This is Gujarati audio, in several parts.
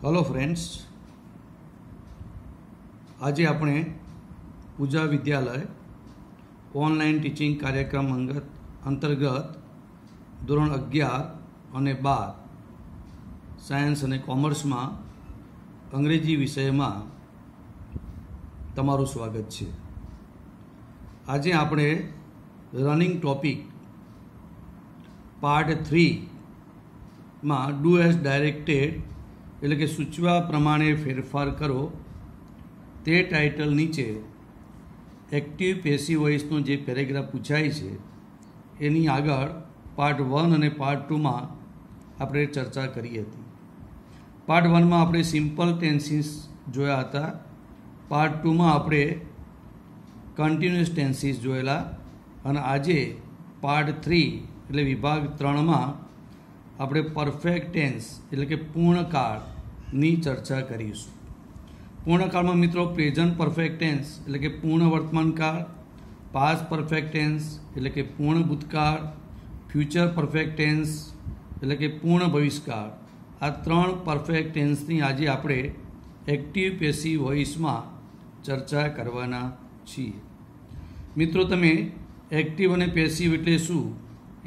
हेलो फ्रेंड्स, आज આપણે પૂજા વિદ્યાલય ઓનલાઈન ટીચિંગ કાર્યક્રમ અંતર્ગત ધોરણ 11 અને 12 સાયન્સ અને કોમર્સમાં અંગ્રેજી વિષયમાં તમારું સ્વાગત છે। આજે આપણે રનિંગ ટોપિક પાર્ટ 3 માં ડુ એઝ ડાયરેક્ટેડ એટલે કે સૂચવા પ્રમાણે ફેરફાર કરો તે ટાઇટલ નીચે એક્ટિવ પેસિવ વોઇસનો જે પેરેગ્રાફ પૂછાય છે એની આગળ પાર્ટ 1 અને પાર્ટ 2માં આપણે ચર્ચા કરી હતી। પાર્ટ 1માં આપણે સિમ્પલ ટેન્સીસ જોયા હતા, પાર્ટ 2માં આપણે કન્ટિન્યુઅસ ટેન્સીસ જોયેલા અને આજે પાર્ટ 3 એટલે વિભાગ 3માં આપણે પરફેક્ટ ટેન્સ એટલે કે પૂર્ણકાળની ચર્ચા કરીશું। પૂર્ણકાળમાં મિત્રો પ્રેઝન્ટ પરફેક્ટ ટેન્સ એટલે કે પૂર્ણ વર્તમાનકાળ, પાસ્ટ પરફેક્ટ ટેન્સ એટલે કે પૂર્ણ ભૂતકાળ, ફ્યુચર પરફેક્ટ ટેન્સ એટલે કે પૂર્ણ ભવિષ્યકાળ, આ ત્રણ પરફેક્ટ ટેન્સની આજે આપણે એક્ટિવ પેસિવ વોઇસમાં ચર્ચા કરવાના છીએ। મિત્રો, તમે એક્ટિવ અને પેસિવ એટલે શું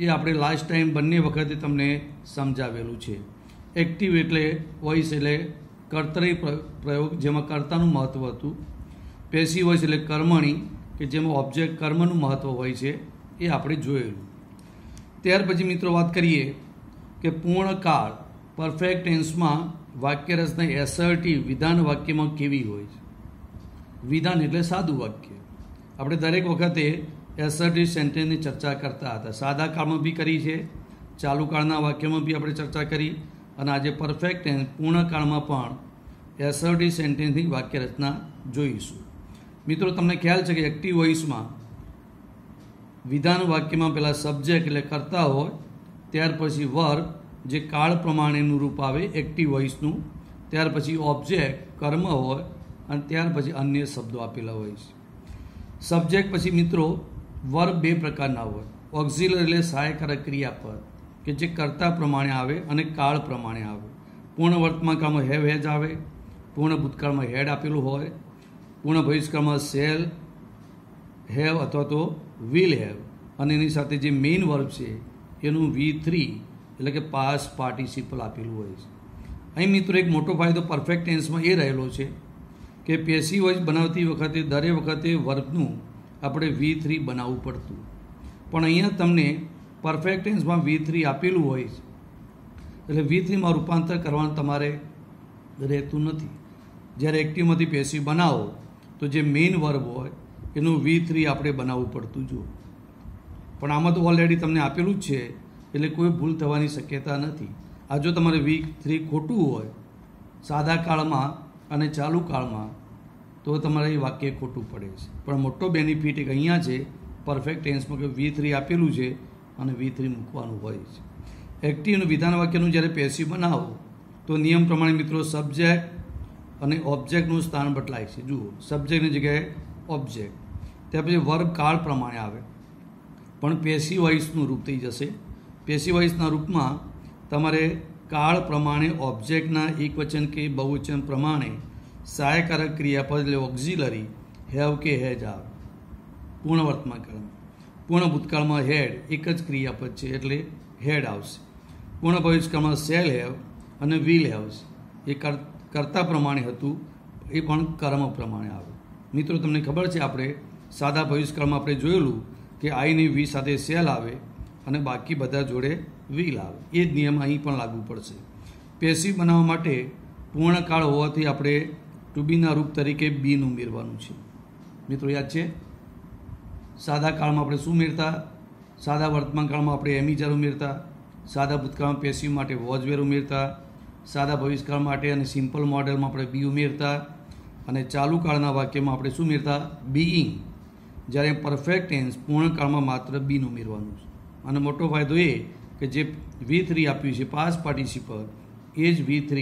એ આપણે લાસ્ટ ટાઈમ બંને વખતે તમને સમજાવેલું છે। એક્ટિવ એટલે વોઇસ એટલે કર્તરી પ્રયોગ જેમાં કર્તાનું મહત્ત્વ હતું, પેસિવ વોઇસ એટલે કર્મણી કે જેમાં ઓબ્જેક્ટ કર્મનું મહત્ત્વ હોય છે એ આપણે જોયેલું। ત્યાર પછી મિત્રો વાત કરીએ કે પૂર્ણકાળ પરફેક્ટ ટેન્સમાં વાક્યરચના એસર્ટિવ વિધાન વાક્યમાં કેવી હોય છે। વિધાન એટલે સાદું વાક્ય, આપણે દરેક વખતે એસર્ટિવ સેન્ટેન્સની ચર્ચા કરતા હતા, સાદા કાળમાં બી કરી છે, ચાલુ કાળના વાક્યમાં બી આપણે ચર્ચા કરી અને આજે પરફેક્ટ ટેન્સ પૂર્ણકાળમાં પણ એસર્ટિવ સેન્ટેન્સની વાક્ય રચના જોઈશું। મિત્રો, તમને ખ્યાલ છે કે એક્ટિવ વોઇસમાં વિધાન વાક્યમાં પહેલાં સબ્જેક્ટ એટલે કરતા હોય, ત્યાર પછી વર્બ જે કાળ પ્રમાણેનું રૂપ આવે એક્ટિવ વોઇસનું, ત્યાર પછી ઓબ્જેક્ટ કર્મ હોય અને ત્યાર પછી અન્ય શબ્દો આપેલા હોય છે। સબ્જેક્ટ પછી મિત્રો વર્બ બે પ્રકારના હોય, ઓક્ઝિલરી એટલે સહાયકારક ક્રિયાપદ કે જે કર્તા પ્રમાણે આવે અને કાળ પ્રમાણે આવે। પૂર્ણ વર્તમાનકાળમાં હેવ હેજ આવે, પૂર્ણ ભૂતકાળમાં હેડ આપેલું હોય, પૂર્ણ ભવિષ્યકાળમાં શેલ હેવ અથવા તો વિલ હેવ અને એની સાથે જે મેઇન વર્બ છે એનું V3 એટલે કે પાસ્ટ પાર્ટિસિપલ આપેલું હોય છે। અહીં મિત્રો એક મોટો ફાયદો પરફેક્ટ ટેન્સમાં એ રહેલો છે કે પેસિવ વોઇસ બનાવતી વખતે દરેક વખતે વર્બનું આપણે V3 બનાવવું પડતું, પણ અહીંયા તમને પરફેક્ટ ટેન્સમાં V3 આપેલું હોય છે એટલે V3માં રૂપાંતર કરવાનું તમારે રહેતું નથી। જ્યારે એક્ટિવમાંથી પેસિવ બનાવો તો જે મેઇન વર્બ હોય એનું V3 આપણે બનાવવું પડતું જુઓ, પણ આમાં તો ઓલરેડી તમને આપેલું જ છે એટલે કોઈ ભૂલ થવાની શક્યતા નથી। આ જો તમારે V3 ખોટું હોય સાદા કાળમાં અને ચાલુ કાળમાં તો તમારે એ વાક્ય ખોટું પડે છે, પણ મોટો બેનિફિટ એક અહીંયા છે પરફેક્ટ ટેન્સમાં કે V3 આપેલું છે અને V3 મૂકવાનું હોય છે। એક્ટિવ અને વિધાન વાક્યનું જ્યારે પેસિવ બનાવો તો નિયમ પ્રમાણે મિત્રો સબ્જેક્ટ અને ઓબ્જેક્ટનું સ્થાન બદલાય છે। જુઓ, સબ્જેક્ટની જગ્યાએ ઓબ્જેક્ટ, ત્યાર પછી વર્બ કાળ પ્રમાણે આવે પણ પેસિવ વોઇસનું રૂપ થઈ જશે। પેસિવ વોઇસના રૂપમાં તમારે કાળ પ્રમાણે ઓબ્જેક્ટના એકવચન કે બહુવચન પ્રમાણે સહાયકારક ક્રિયાપદ એટલે ઓક્ઝિલરી હેવ કે હેજ આવે। પૂર્ણ વર્તમાનકાળમાં, પૂર્ણ ભૂતકાળમાં હેડ એક જ ક્રિયાપદ છે એટલે હેડ આવશે। પૂર્ણ ભવિષ્યકાળમાં શેલ હેવ અને વિલ હેવ એ કર્તા પ્રમાણે હતું એ પણ કર્મ પ્રમાણે આવે। મિત્રો, તમને ખબર છે આપણે સાદા ભવિષ્યકાળમાં આપણે જોયેલું કે આઈની વી સાથે શેલ આવે અને બાકી બધા જોડે વિલ આવે, એ જ નિયમ અહીં પણ લાગુ પડશે। પેસિવ બનાવવા માટે પૂર્ણકાળ હોવાથી આપણે ટુ બીના રૂપ તરીકે બીન ઉમેરવાનું છે। મિત્રો, યાદ છે સાદા કાળમાં આપણે શું ઉમેરતા, સાદા વર્તમાન કાળમાં આપણે એમિજાર ઉમેરતા, સાદા ભૂતકાળમાં પેસિવ માટે વોઝવેર ઉમેરતા, સાદા ભવિષ્યકાળ માટે અને સિમ્પલ મોડેલમાં આપણે બી ઉમેરતા અને ચાલુ કાળના વાક્યમાં આપણે શું ઉમેરતા, બીઈંગ। જ્યારે પરફેક્ટ ટેન્સ પૂર્ણકાળમાં માત્ર બીન ઉમેરવાનું છે અને મોટો ફાયદો એ કે જે V3 આપ્યું છે પાસ્ટ પાર્ટિસિપલ એ જ V3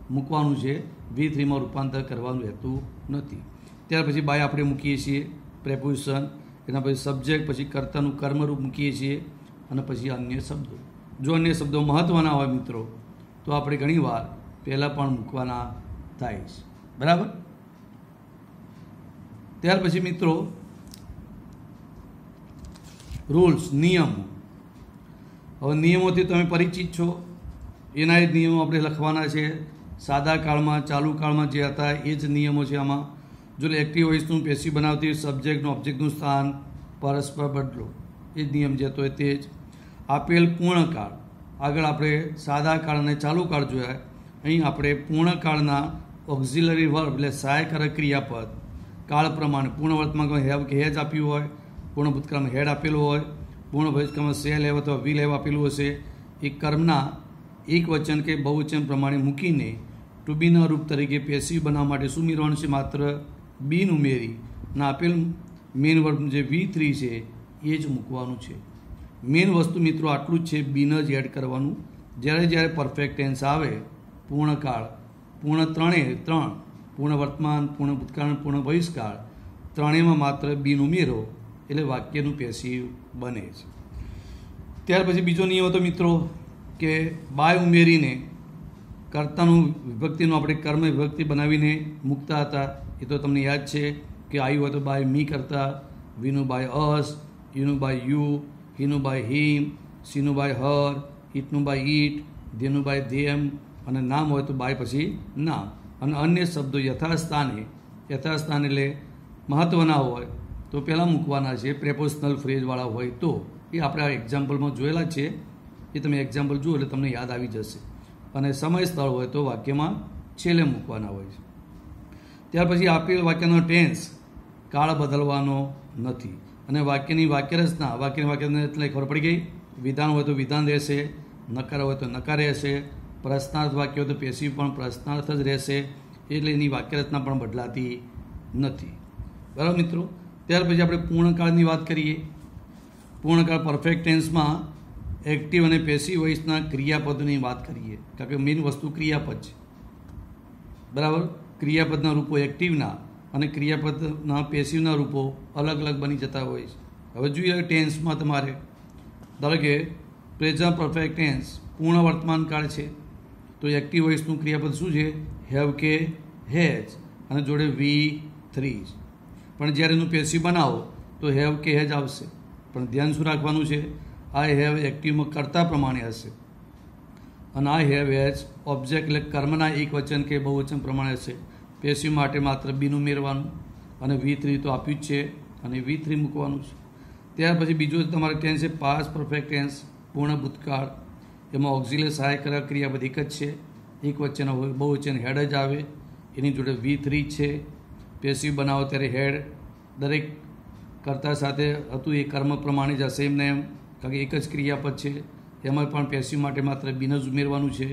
મૂકવાનું છે, V3માં રૂપાંતર કરવાનું રહેતું નથી। ત્યાર પછી બાય આપણે મૂકીએ છીએ પ્રેપોઝિશન, એના પછી સબ્જેક્ટ, પછી કર્તાનું કર્મરૂપ મૂકીએ છીએ અને પછી અન્ય શબ્દો। જો અન્ય શબ્દો મહત્ત્વના હોય મિત્રો તો આપણે ઘણીવાર પહેલાં પણ મૂકવાના થાય છે. બરાબર. ત્યાર પછી મિત્રો રૂલ્સ, નિયમો. હવે નિયમોથી તમે પરિચિત છો. એના જ નિયમો આપણે લખવાના છે. સાદા કાળમાં, ચાલુ કાળમાં જે હતા એ જ નિયમો છે આમાં. જો એક્ટિવ વોઇસનું પેસિવ બનાવતી સબ્જેક્ટનું ઓબ્જેક્ટનું સ્થાન પરસ્પર બદલો, એ જ નિયમ જે હતો એ તે જ. આપેલ પૂર્ણકાળ, આગળ આપણે સાદા કાળ અને ચાલુ કાળ જોયા. અહીં આપણે પૂર્ણકાળના ઓક્ઝિલરી વર્બ એટલે સહાયકારક ક્રિયાપદ કાળ પ્રમાણે પૂર્ણ વર્તમાનમાં હેવ કે હેજ આપ્યું હોય, પૂર્ણ ભૂતકાળમાં હેડ આપેલું હોય, પૂર્ણ ભવિષ્યકાળમાં સેલ હેવ અથવા વિલ હેવ આપેલું હશે. એ કર્મના એક વચન કે બહુવચન પ્રમાણે મૂકીને ટુ બીના રૂપ તરીકે પેસિવ બનાવવા માટે શું ઉમેરવાનું છે? માત્ર બીન ઉમેરી અને આપેલ મેઇન વર્બનું જે V3 છે એ જ મૂકવાનું છે. મેઇન વસ્તુ મિત્રો આટલું જ છે, બીન જ એડ કરવાનું. જ્યારે પરફેક્ટ ટેન્સ આવે, પૂર્ણકાળ, પૂર્ણ ત્રણ, પૂર્ણ વર્તમાન, પૂર્ણ ભૂતકાળ, પૂર્ણ ભવિષ્યકાળ, ત્રણેયમાં માત્ર બીન ઉમેરો એટલે વાક્યનું પેસિવ બને છે. ત્યાર પછી બીજો નિયમ હતો મિત્રો કે બાય ઉમેરીને કર્તાનું વિભક્તિનું આપણે કર્મ વિભક્તિ બનાવીને મૂકતા હતા. એ તો તમને યાદ છે કે આયુ હોય તો બાય મી કરતા, વીનું બાય અસ, યુનું બાય યુ, હીનું બાય હિમ, સીનું બાય હર, ઈટનું બાય ઈટ, ધેનું બાય ધેમ, અને નામ હોય તો બાય પછી નામ. અને અન્ય શબ્દો યથાસ્થાને એટલે મહત્ત્વના હોય તો પહેલાં મૂકવાના છે. પ્રેપોઝિશનલ ફ્રેઝવાળા હોય તો એ આપણે આ એક્ઝામ્પલમાં જોયેલા છે. એ તમે એક્ઝામ્પલ જુઓ એટલે તમને યાદ આવી જશે. અને સમય સ્થળ હોય તો વાક્યમાં છેલ્લે મૂકવાના હોય છે. ત્યાર પછી આપેલ વાક્યનો ટેન્સ કાળ બદલવાનો નથી. અને વાક્યની વાક્યરચના એટલે ખબર પડી ગઈ. વિધાન હોય તો વિધાન રહેશે, નકાર હોય તો નકાર રહેશે, પ્રશ્નાર્થ વાક્ય હોય તો પેસિવ પણ પ્રશ્નાર્થ જ રહેશે. એટલે એની વાક્યરચના પણ બદલાતી નથી. બરાબર મિત્રો. ત્યાર પછી આપણે પૂર્ણકાળની વાત કરીએ. પૂર્ણકાળ પરફેક્ટ ટેન્સમાં એક્ટિવ અને પેસિવ વોઇસના ક્રિયાપદોની વાત કરીએ. કારણ કે મેઇન વસ્તુ ક્રિયાપદ છે. બરાબર. ક્રિયાપદના રૂપો એક્ટિવના અને ક્રિયાપદના પેસિવના રૂપો અલગ અલગ બની જતા હોય છે. હવે જોઈએ ટેન્સમાં તમારે ધારો કે પ્રેઝન્ટ પરફેક્ટ ટેન્સ પૂર્ણ વર્તમાન કાળ છે તો એક્ટિવ વોઇસનું ક્રિયાપદ શું છે? હેવ કે હેજ અને જોડે V3. પણ જ્યારે એનું પેસિવ બનાવો તો હેવ કે હેજ આવશે. પણ ધ્યાન શું રાખવાનું છે? આઈ હેવ એક્ટિવમાં કર્તા પ્રમાણે હશે અને આઈ હેવ એજ ઓબ્જેક્ટ એટલે કર્મના એક વચન કે બહુવચન પ્રમાણે હશે. પેસિવ માટે માત્ર બીન ઉમેરવાનું અને V3 તો આપ્યું જ છે અને V3 મૂકવાનું છે. ત્યાર પછી બીજું તમારે ટેન્સ છે પાસ્ટ પરફેક્ટ ટેન્સ પૂર્ણ ભૂતકાળ. એમાં ઓક્ઝિલરી સહાયક ક્રિયાપદ એક જ છે, એક વચ્ચેનો બહુવચન હેડ જ આવે, એની જોડે V3 છે. પેસિવ બનાવો ત્યારે હેડ દરેક કર્તા સાથે હતું એ કર્મ પ્રમાણે જ હશે એમને એમ, કારણ કે એક જ ક્રિયાપદ છે. એમાં પણ પેસિવ માટે માત્ર બીન જ ઉમેરવાનું છે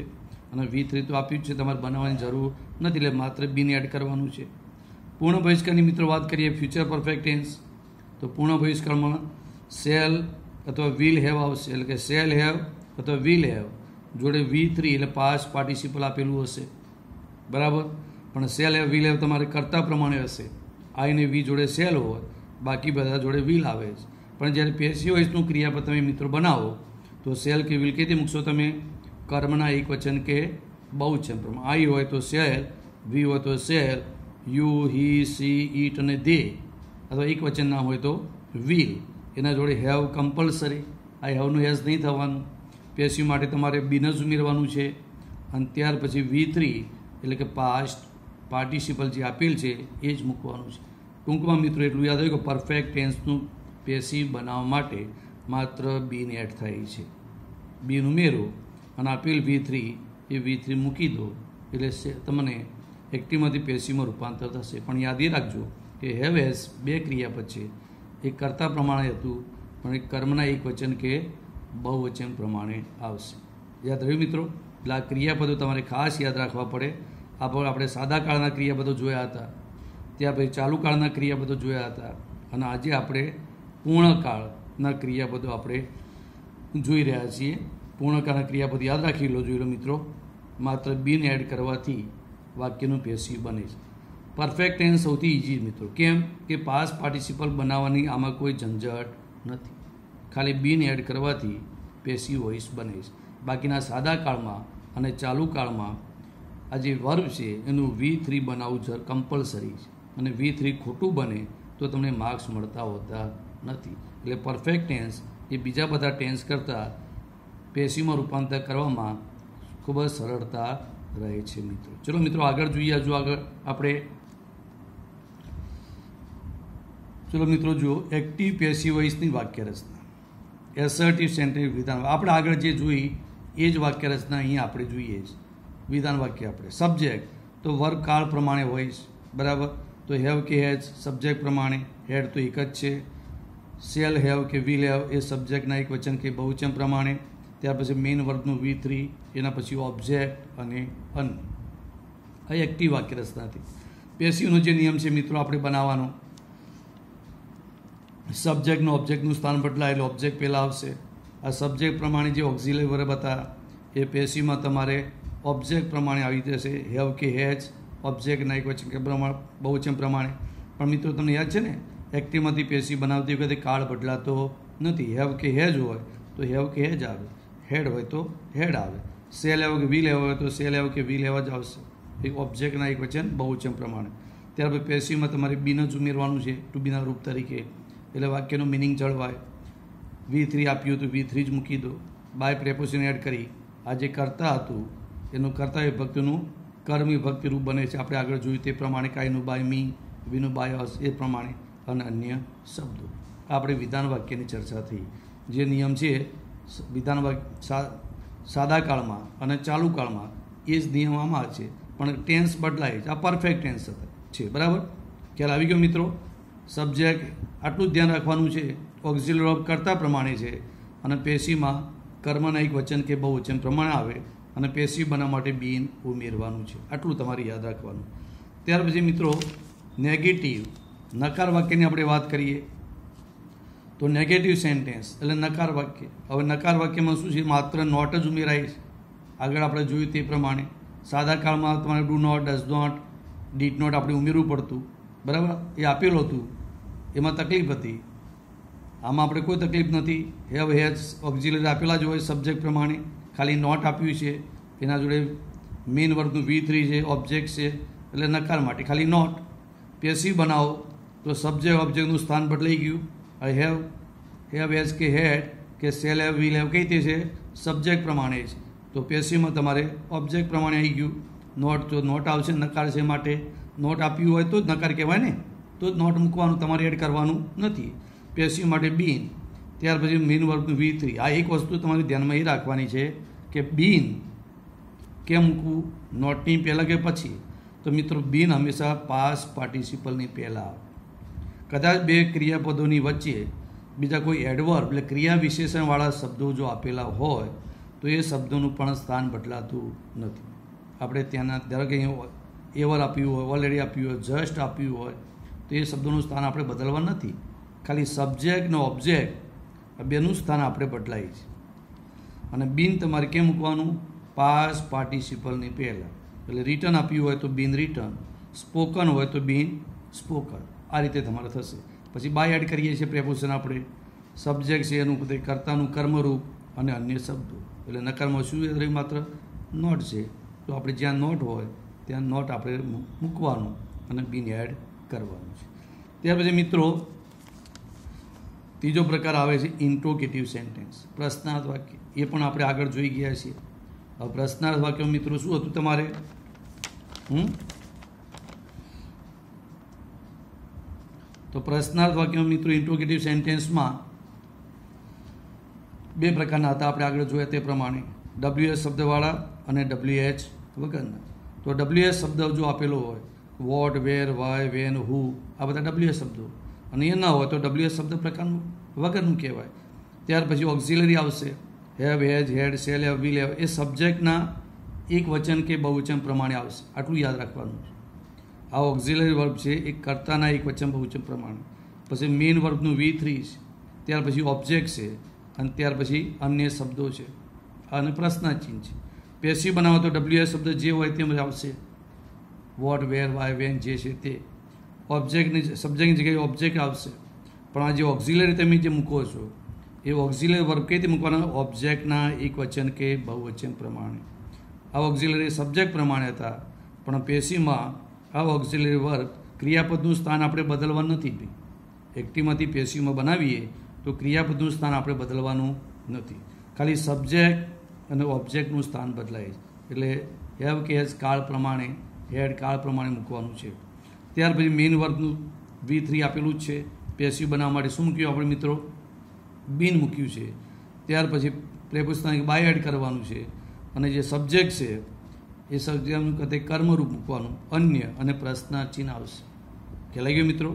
અને V3 તો આપ્યું જ છે, તમારે બનાવવાની જરૂર નથી એટલે માત્ર બીન એડ કરવાનું છે. પૂર્ણ ભવિષ્યકાળની મિત્રો વાત કરીએ ફ્યુચર પરફેક્ટ ટેન્સ તો પૂર્ણ ભવિષ્યકાળમાં સેલ અથવા વિલ હેવ આવશે. એટલે કે સેલ હેવ અથવા વિલ હેવ જોડે V3 એટલે પાસ્ટ પાર્ટિસિપલ આપેલું હશે. બરાબર. પણ સેલ હેવ વિલ હેવ તમારે કરતા પ્રમાણે હશે. આઈ ને વી જોડે સેલ હોય, બાકી બધા જોડે વિલ આવે છે. પણ જ્યારે પેસિવ વોઇસનું ક્રિયાપદ તમે મિત્રો બનાવો તો સેલ કે વિલ કેથી મૂકશો તમે? કર્મના એક વચન કે બહુવચન પ્રમાણે. આઈ હોય તો સેલ, વી હોય તો સેલ, યુ, હી, સી, ઈટ અને દે, અથવા એક વચન નામ હોય તો વિલ. એના જોડે હેવ કમ્પલસરી. આ હેવનું હેઝ નહીં થવાનું. પેસિવ માટે તમારે બીન જ ઉમેરવાનું છે. અને ત્યાર પછી V3 એટલે કે પાસ્ટ પાર્ટિસિપલ જે આપેલ છે એ જ મૂકવાનું છે. ટૂંકમાં મિત્રો એટલું યાદ હોય કે પરફેક્ટ ટેન્સનું પેસિવ બનાવવા માટે માત્ર બીન એડ થાય છે. બીન ઉમેરો અને આપેલ V3 એ V3 મૂકી દો એટલે તમને એક્ટિવમાંથી પેસિવમાં રૂપાંતર થશે. પણ યાદ એ રાખજો કે હેવ એઝ બે ક્રિયાપદ છે. એક કર્તા પ્રમાણે હતું પણ એક કર્મના એક વચન કે બહુવચન પ્રમાણે આવશે. યાદ રહ્યું મિત્રો? એટલે આ ક્રિયાપદો તમારે ખાસ યાદ રાખવા પડે. આપણે સાદા કાળના ક્રિયાપદો જોયા હતા, ત્યાં પછી ચાલુ કાળના ક્રિયાપદો જોયા હતા અને આજે આપણે પૂર્ણકાળના ક્રિયાપદો આપણે જોઈ રહ્યા છીએ. પૂર્ણકાળના ક્રિયાપદ યાદ રાખી લો, જોઈ લો મિત્રો. માત્ર બીન એડ કરવાથી વાક્યનું પેસિવ બને છે. પરફેક્ટ ટેન્સ સૌથી ઇઝી મિત્રો. કેમ કે પાસ્ટ પાર્ટિસિપલ બનાવવાની આમાં કોઈ ઝંઝટ નથી. ખાલી બીન એડ કરવાથી પેસિવ વોઇસ બને છે. બાકીના સાદા કાળમાં અને ચાલુ કાળમાં આ જે વર્બ છે એનું V3 બનાવવું કમ્પલસરી છે, અને V3 ખોટું બને તો તમને માર્ક્સ મળતા હોતા નથી. એટલે પરફેક્ટ ટેન્સ એ બીજા બધા ટેન્સ કરતાં પેશીમાં રૂપાંતર કરવામાં ખૂબ જ સરળતા રહે છે મિત્રો. ચલો મિત્રો આગળ જોઈએ. જો આગળ આપણે ચલો મિત્રો જુઓ એક્ટિવ પેસિવ વોઇસની વાક્ય રચના, એસર્ટિવ સેન્ટેન્સ વિધાન. આપણે આગળ જે જોઈ એ જ વાક્ય રચના અહીંયા આપણે જોઈએ છે. વિધાન વાક્ય આપણે સબ્જેક્ટ તો વર્ગ કાળ પ્રમાણે હોય છે, બરાબર. તો હેવ કે હેઝ સબ્જેક્ટ પ્રમાણે, હેડ તો એક જ છે. શેલ હેવ કે વિલ હેવ એ સબ્જેક્ટના એક વચન કે બહુવચન પ્રમાણે. ત્યાર પછી મેઇન વર્ગનું V3, એના પછી ઓબ્જેક્ટ અને અન્ય. આ એક્ટિવ વાક્ય રચનાથી. પેસિવનો જે નિયમ છે મિત્રો આપણે બનાવવાનો, સબ્જેક્ટનું ઓબ્જેક્ટનું સ્થાન બદલાય એટલે ઓબ્જેક્ટ પહેલાં આવશે. આ સબ્જેક્ટ પ્રમાણે જે ઓક્ઝિલરી વર્બ હતા એ પેસિવમાં તમારે ઓબ્જેક્ટ પ્રમાણે આવી જશે. હેવ કે હેઝ ઓબ્જેક્ટના એક વચન કે બહુવચન પ્રમાણે. પણ મિત્રો તમને યાદ છે ને એક્ટિવમાંથી પેસિવ બનાવતી વખતે કાળ બદલાતો નથી. હેવ કે હેઝ હોય તો હેવ કે હેઝ આવે, હેડ હોય તો હેડ આવે, સેલ હેવ કે વિલ હેવ હોય તો સેલ હેવ કે વિલ હેવ જ આવશે, એક ઓબ્જેક્ટના એક વચન બહુવચન પ્રમાણે. ત્યાર પછી પેસિવમાં તમારે બીન જ ઉમેરવાનું છે ટુ બીના રૂપ તરીકે, એટલે વાક્યનું મિનિંગ જળવાય. V3 આપ્યું તો V3 જ મૂકી દો. બાય પ્રેપોઝિશન એડ કરી આ જે કર્તા હતું એનું કર્તા વિભક્તિનું કર્મ વિભક્તિ રૂપ બને છે. આપણે આગળ જોયું તે પ્રમાણે કાયનું બાય મી, વીનું બાય અસ એ પ્રમાણે, અને અન્ય શબ્દો. આપણે વિધાન વાક્યની ચર્ચા થઈ. જે નિયમ છે વિધાન વાક્ય સાદા કાળમાં અને ચાલુ કાળમાં એ જ નિયમ આમાં છે, પણ ટેન્સ બદલાય છે. આ પરફેક્ટ ટેન્સ છે, બરાબર. ખ્યાલ આવી ગયો મિત્રો. સબ્જેક્ટ આટલું જ ધ્યાન રાખવાનું છે. ઓક્ઝિલરી વર્બ કર્તા પ્રમાણે છે, અને પેશીમાં કર્મના એક વચન કે બહુવચન પ્રમાણે આવે, અને પેશી બનાવવા માટે બીન ઉમેરવાનું છે. આટલું તમારે યાદ રાખવાનું. ત્યાર પછી મિત્રો નેગેટિવ નકાર વાક્યની આપણે વાત કરીએ તો નેગેટિવ સેન્ટેન્સ એટલે નકાર વાક્ય. હવે નકાર વાક્યમાં શું છે, માત્ર નોટ જ ઉમેરાય છે. આગળ આપણે જોયું તે પ્રમાણે સાદા કાળમાં તમારે do not, does not, did not આપણે ઉમેરવું પડતું, બરાબર. એ આપેલું હતું, એમાં તકલીફ હતી. આમાં આપણે કોઈ તકલીફ નથી. હેવ હેઝ ઓક્ઝિલરી આપેલા જ હોય સબ્જેક્ટ પ્રમાણે, ખાલી નોટ આપ્યું છે. એના જોડે મેઇન વર્ગનું V3 છે, ઓબ્જેક્ટ છે, એટલે નકાર માટે ખાલી નોટ. પેસિવ બનાવો તો સબ્જેક્ટ ઓબ્જેક્ટનું સ્થાન બદલાઈ ગયું. હેવ હેઝ કે હેડ કે સેલ હેવ વિલ હેવ કઈ તે છે સબ્જેક્ટ પ્રમાણે છે, તો પેસિવમાં તમારે ઓબ્જેક્ટ પ્રમાણે આવી ગયું. નોટ તો નોટ આવશે, નકાર છે માટે નોટ આપ્યું હોય તો જ નકાર કહેવાય ને, તો જ નોટ મૂકવાનું, તમારે એડ કરવાનું નથી. પેસિવ માટે બીન. ત્યાર પછી મેઇન વર્ગનું V3. આ એક વસ્તુ તમારે ધ્યાનમાં એ રાખવાની છે કે બીન કેમ મૂકવું, નોટની પહેલાં કે પછી. તો મિત્રો બીન હંમેશા પાસ્ટ પાર્ટિસિપલની પહેલાં આવે. કદાચ બે ક્રિયાપદોની વચ્ચે બીજા કોઈ એડવર્બ એટલે ક્રિયા વિશેષણવાળા શબ્દો જો આપેલા હોય તો એ શબ્દોનું પણ સ્થાન બદલાતું નથી. આપણે ત્યાંના ધારો કે અહીંયા એવર આપ્યું હોય, ઓલરેડી આપ્યું હોય, જસ્ટ આપ્યું હોય તો એ શબ્દોનું સ્થાન આપણે બદલવા નથી. ખાલી સબ્જેક્ટ અને ઓબ્જેક્ટ આ બેનું સ્થાન આપણે બદલાય છે. અને બીન તમારે કેમ મૂકવાનું, પાસ્ટ પાર્ટિસિપલની પહેલાં. એટલે રિટર્ન આપ્યું હોય તો બીન રિટર્ન, સ્પોકન હોય તો બીન સ્પોકન. આ રીતે તમારે થશે. પછી બાય એડ કરીએ છીએ પ્રેપોઝિશન આપણે. સબ્જેક્ટ છે એનું પોતે કર્તાનું કર્મરૂપ અને અન્ય શબ્દો. એટલે નકારમાં શું રહી, માત્ર નોટ છે, તો આપણે જ્યાં નોટ હોય ત્યાં નોટ આપણે મૂકવાનું અને બીન એડ કરવાનું છે. ત્યાર પછી મિત્રો ત્રીજો પ્રકાર આવે છે ઇન્ટ્રોગેટિવ સેન્ટેન્સ, પ્રશ્નાર્થ વાક્ય. એ પણ આપણે આગળ જોઈ ગયા છીએ. હવે પ્રશ્નાર્થ વાક્ય મિત્રો શું હતું તમારે, તો પ્રશ્નાર્થ વાક્યમાં મિત્રો ઇન્ટ્રોગેટિવ સેન્ટેન્સમાં બે પ્રકારના હતા. આપણે આગળ જોયા તે પ્રમાણે WH શબ્દવાળા અને WH વગરના. તો WH શબ્દ જો આપેલો હોય, વોટ, વેર, વાય, વેન, હુ, આ બધા WH શબ્દો, અને એ ના હોય તો WH શબ્દ પ્રકારનું વગરનું કહેવાય. ત્યાર પછી ઓક્ઝિલરી આવશે, have, has, had, shall have, will have. એ સબ્જેક્ટના એક વચન કે બહુવચન પ્રમાણે આવશે. આટલું યાદ રાખવાનું છે. આ ઓક્ઝિલરી વર્બ છે એ કર્તાના એક વચન બહુવચન પ્રમાણે. પછી મેઇન વર્બનું V3 છે, ત્યાર પછી ઓબ્જેક્ટ છે, અને ત્યાર પછી અન્ય શબ્દો છે, અને પ્રશ્નાચિહ્ન છે. પેસિવ બનાવો તો WH શબ્દ જે હોય તેમ આવશે, વોટ, વેર, વાય, વેન જે છે તે. ઓબ્જેક્ટની સબ્જેક્ટની જગ્યાએ ઓબ્જેક્ટ આવશે. પણ આ જે ઓક્ઝિલરી તમે જે મૂકો છો એ ઓક્ઝિલરી વર્બ કઈ રીતે મૂકવાના, ઓબ્જેક્ટના એક વચન કે બહુવચન પ્રમાણે. આ ઓક્ઝિલરી સબ્જેક્ટ પ્રમાણે હતા, પણ પેશીમાં આ ઓક્ઝિલરી વર્બ ક્રિયાપદનું સ્થાન આપણે બદલવાનું નથી. એક્ટિવમાંથી પેશીમાં બનાવીએ તો ક્રિયાપદનું સ્થાન આપણે બદલવાનું નથી, ખાલી સબ્જેક્ટ અને ઓબ્જેક્ટનું સ્થાન બદલાય. એટલે હેવ કે હેઝ કાળ પ્રમાણે, હેડ કાળ પ્રમાણે મૂકવાનું છે. ત્યાર પછી મેઇન વર્બનું V3 આપેલું જ છે. પેશિવ બનાવવા માટે શું મૂક્યું આપણે મિત્રો? બીન મૂક્યું છે. ત્યાર પછી પ્રેપોઝિશન બાય એડ કરવાનું છે, અને જે સબ્જેક્ટ છે એ સબ્જેક્ટનું કતે કર્મરૂપ મૂકવાનું, અન્ય અને પ્રશ્નાર્થ ચિહ્ન આવશે. ખ્યાલ આવી ગયો મિત્રો?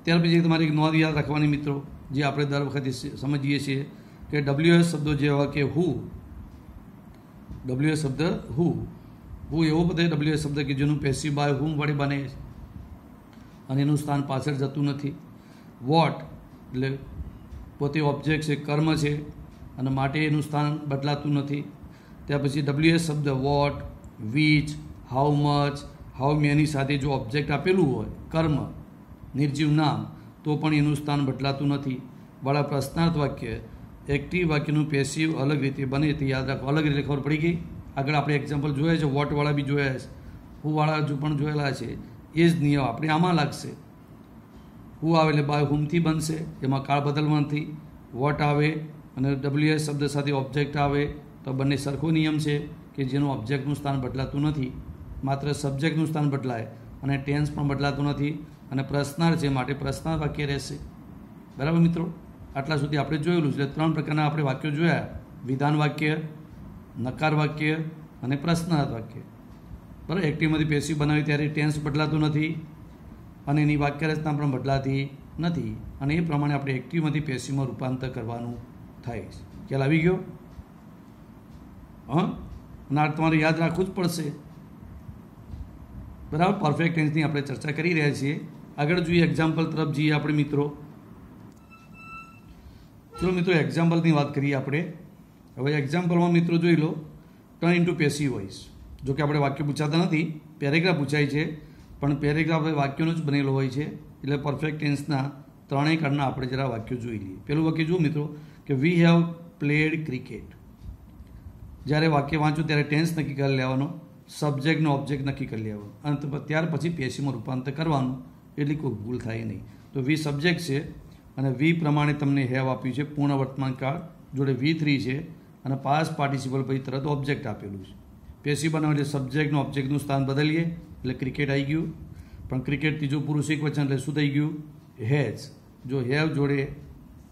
ત્યાર પછી તમારે એક નોંધ યાદ રાખવાની મિત્રો, જે આપણે દર વખતે સમજીએ છીએ કે WS શબ્દો જેવા કે હું, WS શબ્દ હું એવો બધે WS શબ્દ કે જેનું પેસિવ બાય હું વડે બને અને એનું સ્થાન પાછળ જતું નથી. વોટ એટલે પોતે ઓબ્જેક્ટ છે, કર્મ છે, અને માટે એનું સ્થાન બદલાતું નથી. ત્યાર પછી WS શબ્દ what, which, how much, how many સાથે જો ઓબ્જેક્ટ આપેલું હોય, કર્મ, નિર્જીવ નામ, તો પણ એનું સ્થાન બદલાતું નથી. વાળા પ્રશ્નાર્થ વાક્ય, એક્ટિવ વાક્યનું પેસિવ અલગ રીતે બને તે યાદ રાખો. અલગ રીતે ખબર પડી ગઈ? આગળ આપણે એક્ઝામ્પલ જોયા છે, વોટવાળા બી જોયા છે, હુવાળા હજુ પણ જોયેલા છે. એ જ નિયમ આપણે આમાં લાગશે. હું આવે એટલે બાય હુમથી બનશે, એમાં કાળ બદલવા નથી. વોટ આવે અને WS શબ્દ સાથે ઓબ્જેક્ટ આવે તો બંને સરખો નિયમ છે કે જેનું ઓબ્જેક્ટનું સ્થાન બદલાતું નથી, માત્ર સબ્જેક્ટનું સ્થાન બદલાય અને ટેન્સ પણ બદલાતું નથી, અને પ્રશ્નાર્થ છે માટે પ્રશ્નાર્થ વાક્ય રહેશે. બરાબર મિત્રો? આટલા સુધી આપણે જોયેલું છે. 3 પ્રકારના આપણે વાક્યો જોયા: વિધાન વાક્ય, નકાર વાક્ય અને પ્રશ્નાર્થ વાક્ય. બરાબર? એક્ટિવમાંથી પેસિવ બનાવી ત્યારે ટેન્સ બદલાતું નથી અને એની વાક્ય રચના પણ બદલાતી નથી, અને એ પ્રમાણે આપણે એક્ટિવમાંથી પેસિવમાં રૂપાંતર કરવાનું થાય. ખ્યાલ આવી ગયો? અને આ તમારે યાદ રાખવું જ પડશે. બરાબર? પરફેક્ટ ટેન્સની આપણે ચર્ચા કરી રહ્યા છીએ. આગળ જોઈએ, એક્ઝામ્પલ તરફ જઈએ આપણે મિત્રો. ચલો મિત્રો, એક્ઝામ્પલની વાત કરીએ આપણે. હવે એક્ઝામ્પલમાં મિત્રો જોઈ લો, ટર્ન ઇન્ટુ પેસિવ વોઇસ. જો કે આપણે વાક્ય પૂછાતા નથી, પેરેગ્રાફ પૂછાય છે, પણ પેરેગ્રાફ વાક્યનો જ બનેલો હોય છે. એટલે પરફેક્ટ ટેન્સના ત્રણેય કાળના આપણે જરા વાક્યો જોઈ લઈએ. પેલું વાક્ય જુઓ મિત્રો કે વી હેવ પ્લેડ ક્રિકેટ. જ્યારે વાક્ય વાંચો ત્યારે ટેન્સ નક્કી કરી લેવાનો, સબ્જેક્ટનો ઓબ્જેક્ટ નક્કી કરી લેવાનો, અને ત્યાર પછી પેસિવમાં રૂપાંતર કરવાનું, એટલે કોઈ ભૂલ થાય નહીં. તો વી સબ્જેક્ટ છે અને વી પ્રમાણે તમને હેવ આપ્યું છે, પૂર્ણ વર્તમાન કાળ જોડે V3 છે, અને પાસ્ટ પાર્ટિસિપલ પછી તરત ઓબ્જેક્ટ આપેલું છે. પેસિવ બનાવે એટલે સબ્જેક્ટનું ઓબ્જેક્ટનું સ્થાન બદલીએ એટલે ક્રિકેટ આવી ગયું. પણ ક્રિકેટ ત્રીજું પુરુષ એક વચન એટલે શું થઈ ગયું? હેઝ. જો હેવ જોડે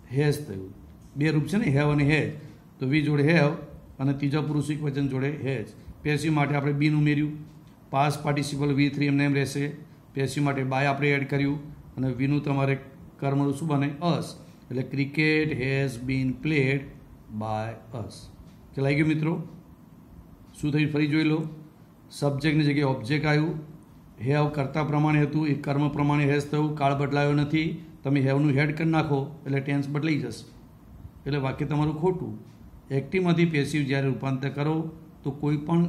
હેઝ થયું, બે રૂપ છે ને, હેવ અને હેઝ, તો વી જોડે હેવ અને ત્રીજા પુરુષ એક વચન જોડે હેઝ. પેસિવ માટે આપણે બીન ઉમેર્યું, પાસ્ટ પાર્ટિસિપલ V3 એમને એમ રહેશે. પેસિવ માટે બાય આપણે એડ કર્યું, અને વીનું તમારે કર્મનું શું બને? અસ. એટલે cricket has been played by us. ખ્યાલ આવી ગયો મિત્રો? શું થયું ફરી જોઈ લો. સબ્જેક્ટની જગ્યાએ ઓબ્જેક્ટ આવ્યું, હેવ કર્તા પ્રમાણે હતું, એ કર્મ પ્રમાણે હેઝ થયું, કાળ બદલાયો નથી. તમે હેવનું હેડ કરી નાખો એટલે ટેન્સ બદલાઈ જશે, એટલે વાક્ય તમારું ખોટું. એક્ટિવમાંથી પેસિવ જ્યારે રૂપાંતર કરો તો કોઈ પણ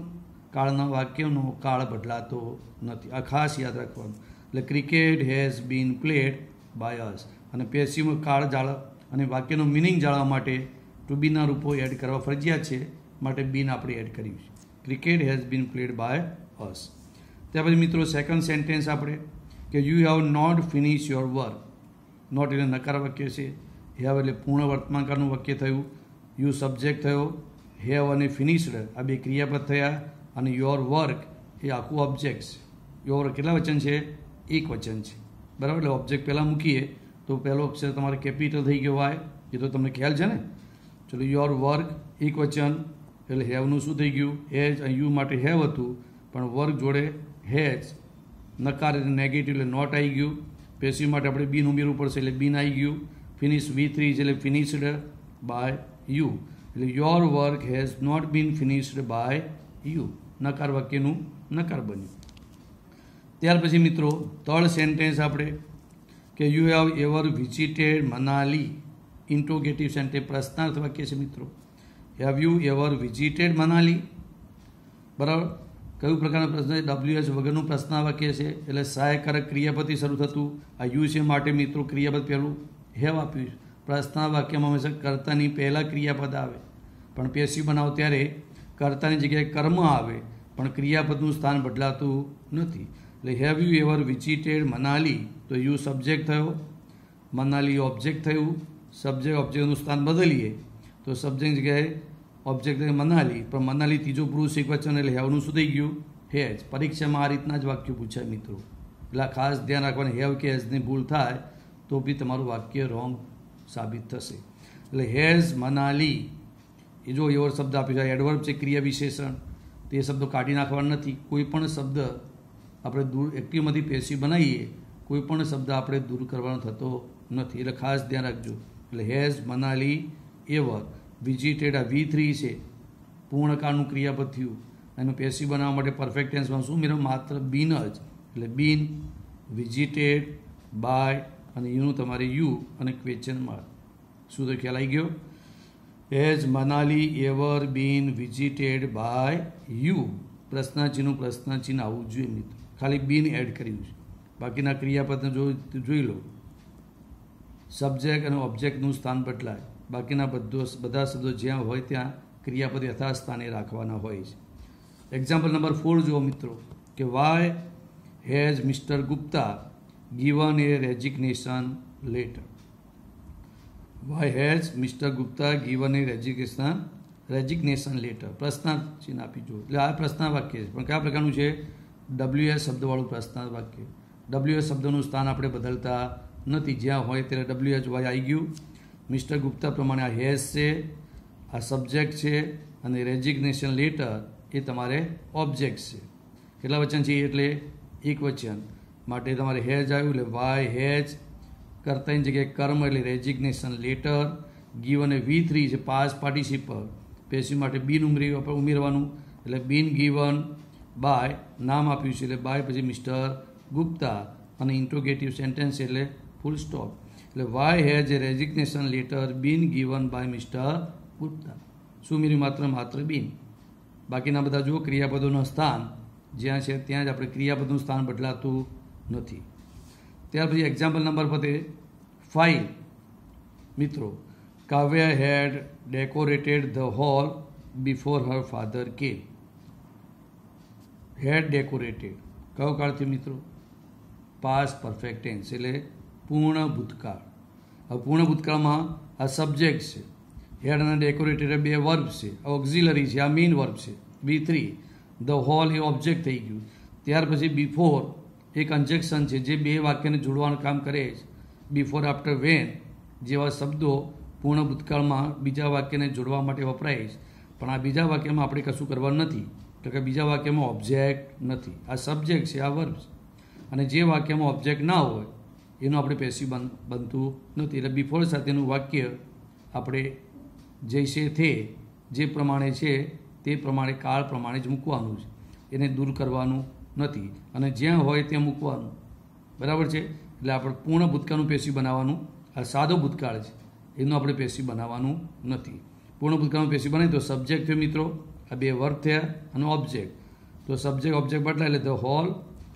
કાળના વાક્યનો કાળ બદલાતો નથી. આ ખાસ યાદ રાખવાનું. એટલે cricket has been played by us, અને પેસિવ કાળ જાળવ અને વાક્યનો મિનિંગ જાળવવા માટે ટુ બીના રૂપો એડ કરવા ફરજિયાત છે, માટે બીન આપણે એડ કર્યું છે. Cricket has been played by us. ત્યાર પછી મિત્રો સેકન્ડ સેન્ટેન્સ આપણે કે you have not finish your work. Not એટલે નકાર વાક્ય છે, હેવ એટલે પૂર્ણ વર્તમાનકાળનું વાક્ય થયું, યુ સબ્જેક્ટ થયો, હેવ અને ફિનિશ્ડ આ બે ક્રિયાપદ થયા, અને યોર વર્ક એ આખું ઓબ્જેક્ટ છે. યોર કેટલા વચન છે? એક વચન છે. બરાબર? એટલે ઓબ્જેક્ટ પહેલાં મૂકીએ તો પહેલો અક્ષર તમારે કેપિટલ થઈ ગયો હોય, એ તો તમને ખ્યાલ છે ને. ચલો, યોર વર્ક એક વચન એટલે હેવનું શું થઈ ગયું? હેઝ. અને યુ માટે હેવ હતું, પણ વર્ક જોડે હેઝ. નકાર એટલે નેગેટિવ એટલે નોટ આવી ગયું. પેસિવ માટે આપણે બીન ઉમેરવું પડશે એટલે બીન આવી ગયું. ફિનિશ V3 છે એટલે ફિનિશ્ડ બાય યુ. એટલે your work has not been finished by you. નકાર વાક્યનું નકાર બન્યું. ત્યાર પછી મિત્રો થર્ડ સેન્ટેન્સ આપણે કે you have ever visited Manali. Interrogative sentence, પ્રશ્નાર્થ વાક્ય છે મિત્રો. Have you ever visited Manali? બરાબર? કયું પ્રકારનો પ્રશ્ન છે? WS વગરનું પ્રશ્ન વાક્ય છે, એટલે સહાયકારક ક્રિયાપદથી શરૂ થતું. આ યુ છે માટે મિત્રો ક્રિયાપદ પહેલું હેવ આપ્યું. પ્રશ્ન વાક્યમાં હંમેશા કર્તાની પહેલાં ક્રિયાપદ આવે, પણ પેસિવ બનાવો ત્યારે કર્તાની જગ્યાએ કર્મ આવે પણ ક્રિયાપદનું સ્થાન બદલાતું નથી. એટલે have you ever visited Manali, તો યુ સબ્જેક્ટ થયો, મનાલી ઓબ્જેક્ટ થયું. સબ્જેક્ટ ઓબ્જેક્ટનું સ્થાન બદલીએ તો સબ્જેક્ટ જગ્યાએ ઓબ્જેક્ટ મનાલી, પણ મનાલી ત્રીજો પુરુષ એકવચન એટલે હેવનું શું થઈ ગયું? હેજ. પરીક્ષામાં આ રીતના જ વાક્યો પૂછાય મિત્રો, એટલે ખાસ ધ્યાન રાખવાનું. હેવ કે હેઝની ભૂલ થાય તો બી તમારું વાક્ય રોંગ સાબિત થશે. એટલે હેઝ મનાલી એ જો એવો શબ્દ આપ્યો છે, એડવર્બ છે, ક્રિયા વિશેષણ, તે શબ્દો કાઢી નાખવાના નથી. કોઈ પણ શબ્દ આપણે દૂર એક્ટિવમાંથી પેસિવ બનાવીએ, કોઈ પણ શબ્દ આપણે દૂર કરવાનો થતો નથી, એટલે ખાસ ધ્યાન રાખજો. એટલે હેઝ મનાલી એવર વિઝિટેડ, આ V3 છે, પૂર્ણકાળનું ક્રિયાપદ થયું. એનું પેસિવ બનાવવા માટે પરફેક્ટ ટેન્સમાં શું મેળવ્યું? માત્ર બીન જ. એટલે બીન, વિઝિટેડ, બાય અને યુનું તમારે યુ અને ક્વેશ્ચન માર્ક. શું તો ખ્યાલ આવી ગયો? Has Manali ever been visited by you. પ્રશ્નચિહ્નનું પ્રશ્નચિહ્ન આવવું જોઈએ મિત્રો, ખાલી બીન એડ કર્યું છે. બાકીના ક્રિયાપદને જોઈ લો, સબ્જેક્ટ અને ઓબ્જેક્ટનું સ્થાન બદલાય. બાકીના બધા શબ્દો જ્યાં હોય ત્યાં ક્રિયાપદ યથાસ્થાને રાખવાના હોય છે. એક્ઝામ્પલ નંબર 4 જુઓ મિત્રો, કે why has mister Gupta given A resignation letter. Why has mister Gupta given A resignation letter. પ્રશ્ન ચિહ્ન આપી જુઓ. એટલે આ પ્રશ્ન વાક્ય છે, પણ કયા પ્રકારનું છે? WS શબ્દવાળું પ્રશ્ન વાક્ય. WS શબ્દનું સ્થાન આપણે બદલતા નથી, જ્યાં હોય ત્યારે WHY આવી ગયું. મિસ્ટર ગુપ્તા પ્રમાણે આ હેઝ છે, આ સબ્જેક્ટ છે, અને રેઝિગ્નેશન લેટર એ તમારે ઓબ્જેક્ટ છે. કેટલા વચન છે? એટલે એક વચન માટે તમારે હેઝ આવ્યું, એટલે વાય હેઝ, કર્તાની જગ્યાએ કર્મ એટલે રેઝિગ્નેશન લેટર. ગીવન એ V3 છે, પાસ્ટ પાર્ટિસિપલ, પેસિવ માટે બીન ઉમેરવાનું, એટલે બીન ગીવન બાય, નામ આપ્યું છે એટલે બાય પછી મિસ્ટર ગુપ્તા, અને ઇન્ટ્રોગેટિવ સેન્ટેન્સ એટલે ફૂલ સ્ટોપ. એટલે why has a resignation letter been given by mister Gupta. શું મેળવ્યું? માત્ર બીન. બાકીના બધા જુઓ, ક્રિયાપદોનું સ્થાન જ્યાં છે ત્યાં જ આપણે ક્રિયાપદનું સ્થાન બદલાતું નથી. ત્યાર પછી એક્ઝામ્પલ નંબર 5 મિત્રો, Kavya had decorated the hall before her father came. Had decorated કયો કાળ થયો મિત્રો? પાસ્ટ પરફેક્ટ ટેન્સ એટલે પૂર્ણ ભૂતકાળ. હવે પૂર્ણ ભૂતકાળમાં આ સબ્જેક્ટ છે, હેડ અને ડેકોરેટેડ બે વર્બ છે, ઓક્ઝિલરી છે, આ મેઇન વર્બ છે V3. The hall A object થઈ ગયું. ત્યાર પછી બિફોર એક કન્જેક્શન છે જે બે વાક્યને જોડવાનું કામ કરે છે. બિફોર, આફ્ટર, વેન જેવા શબ્દો પૂર્ણ ભૂતકાળમાં બીજા વાક્યને જોડવા માટે વપરાય છે, પણ આ બીજા વાક્યમાં આપણે કશું કરવાનું નથી, તો કે બીજા વાક્યમાં ઓબ્જેક્ટ નથી, આ સબ્જેક્ટ છે, આ વર્બ છે. અને જે વાક્યમાં ઓબ્જેક્ટ ના હોય એનું આપણે પેસિવ બનતું નથી. એટલે બિફોર સાથેનું વાક્ય આપણે જૈસે થે, જે પ્રમાણે છે તે પ્રમાણે કાળ પ્રમાણે જ મૂકવાનું છે, એને દૂર કરવાનું નથી, અને જ્યાં હોય ત્યાં મૂકવાનું. બરાબર છે? એટલે આપણે પૂર્ણ ભૂતકાળનું પેસિવ બનાવવાનું. આ સાદો ભૂતકાળ છે, એનું આપણે પેસિવ બનાવવાનું નથી. પૂર્ણ ભૂતકાળનું પેસિવ બનાવીએ તો સબ્જેક્ટ થયો મિત્રો, આ બે વર્બ થયા, અને ઓબ્જેક્ટ. તો સબ્જેક્ટ ઓબ્જેક્ટ બદલાય એટલે ધ હોલ.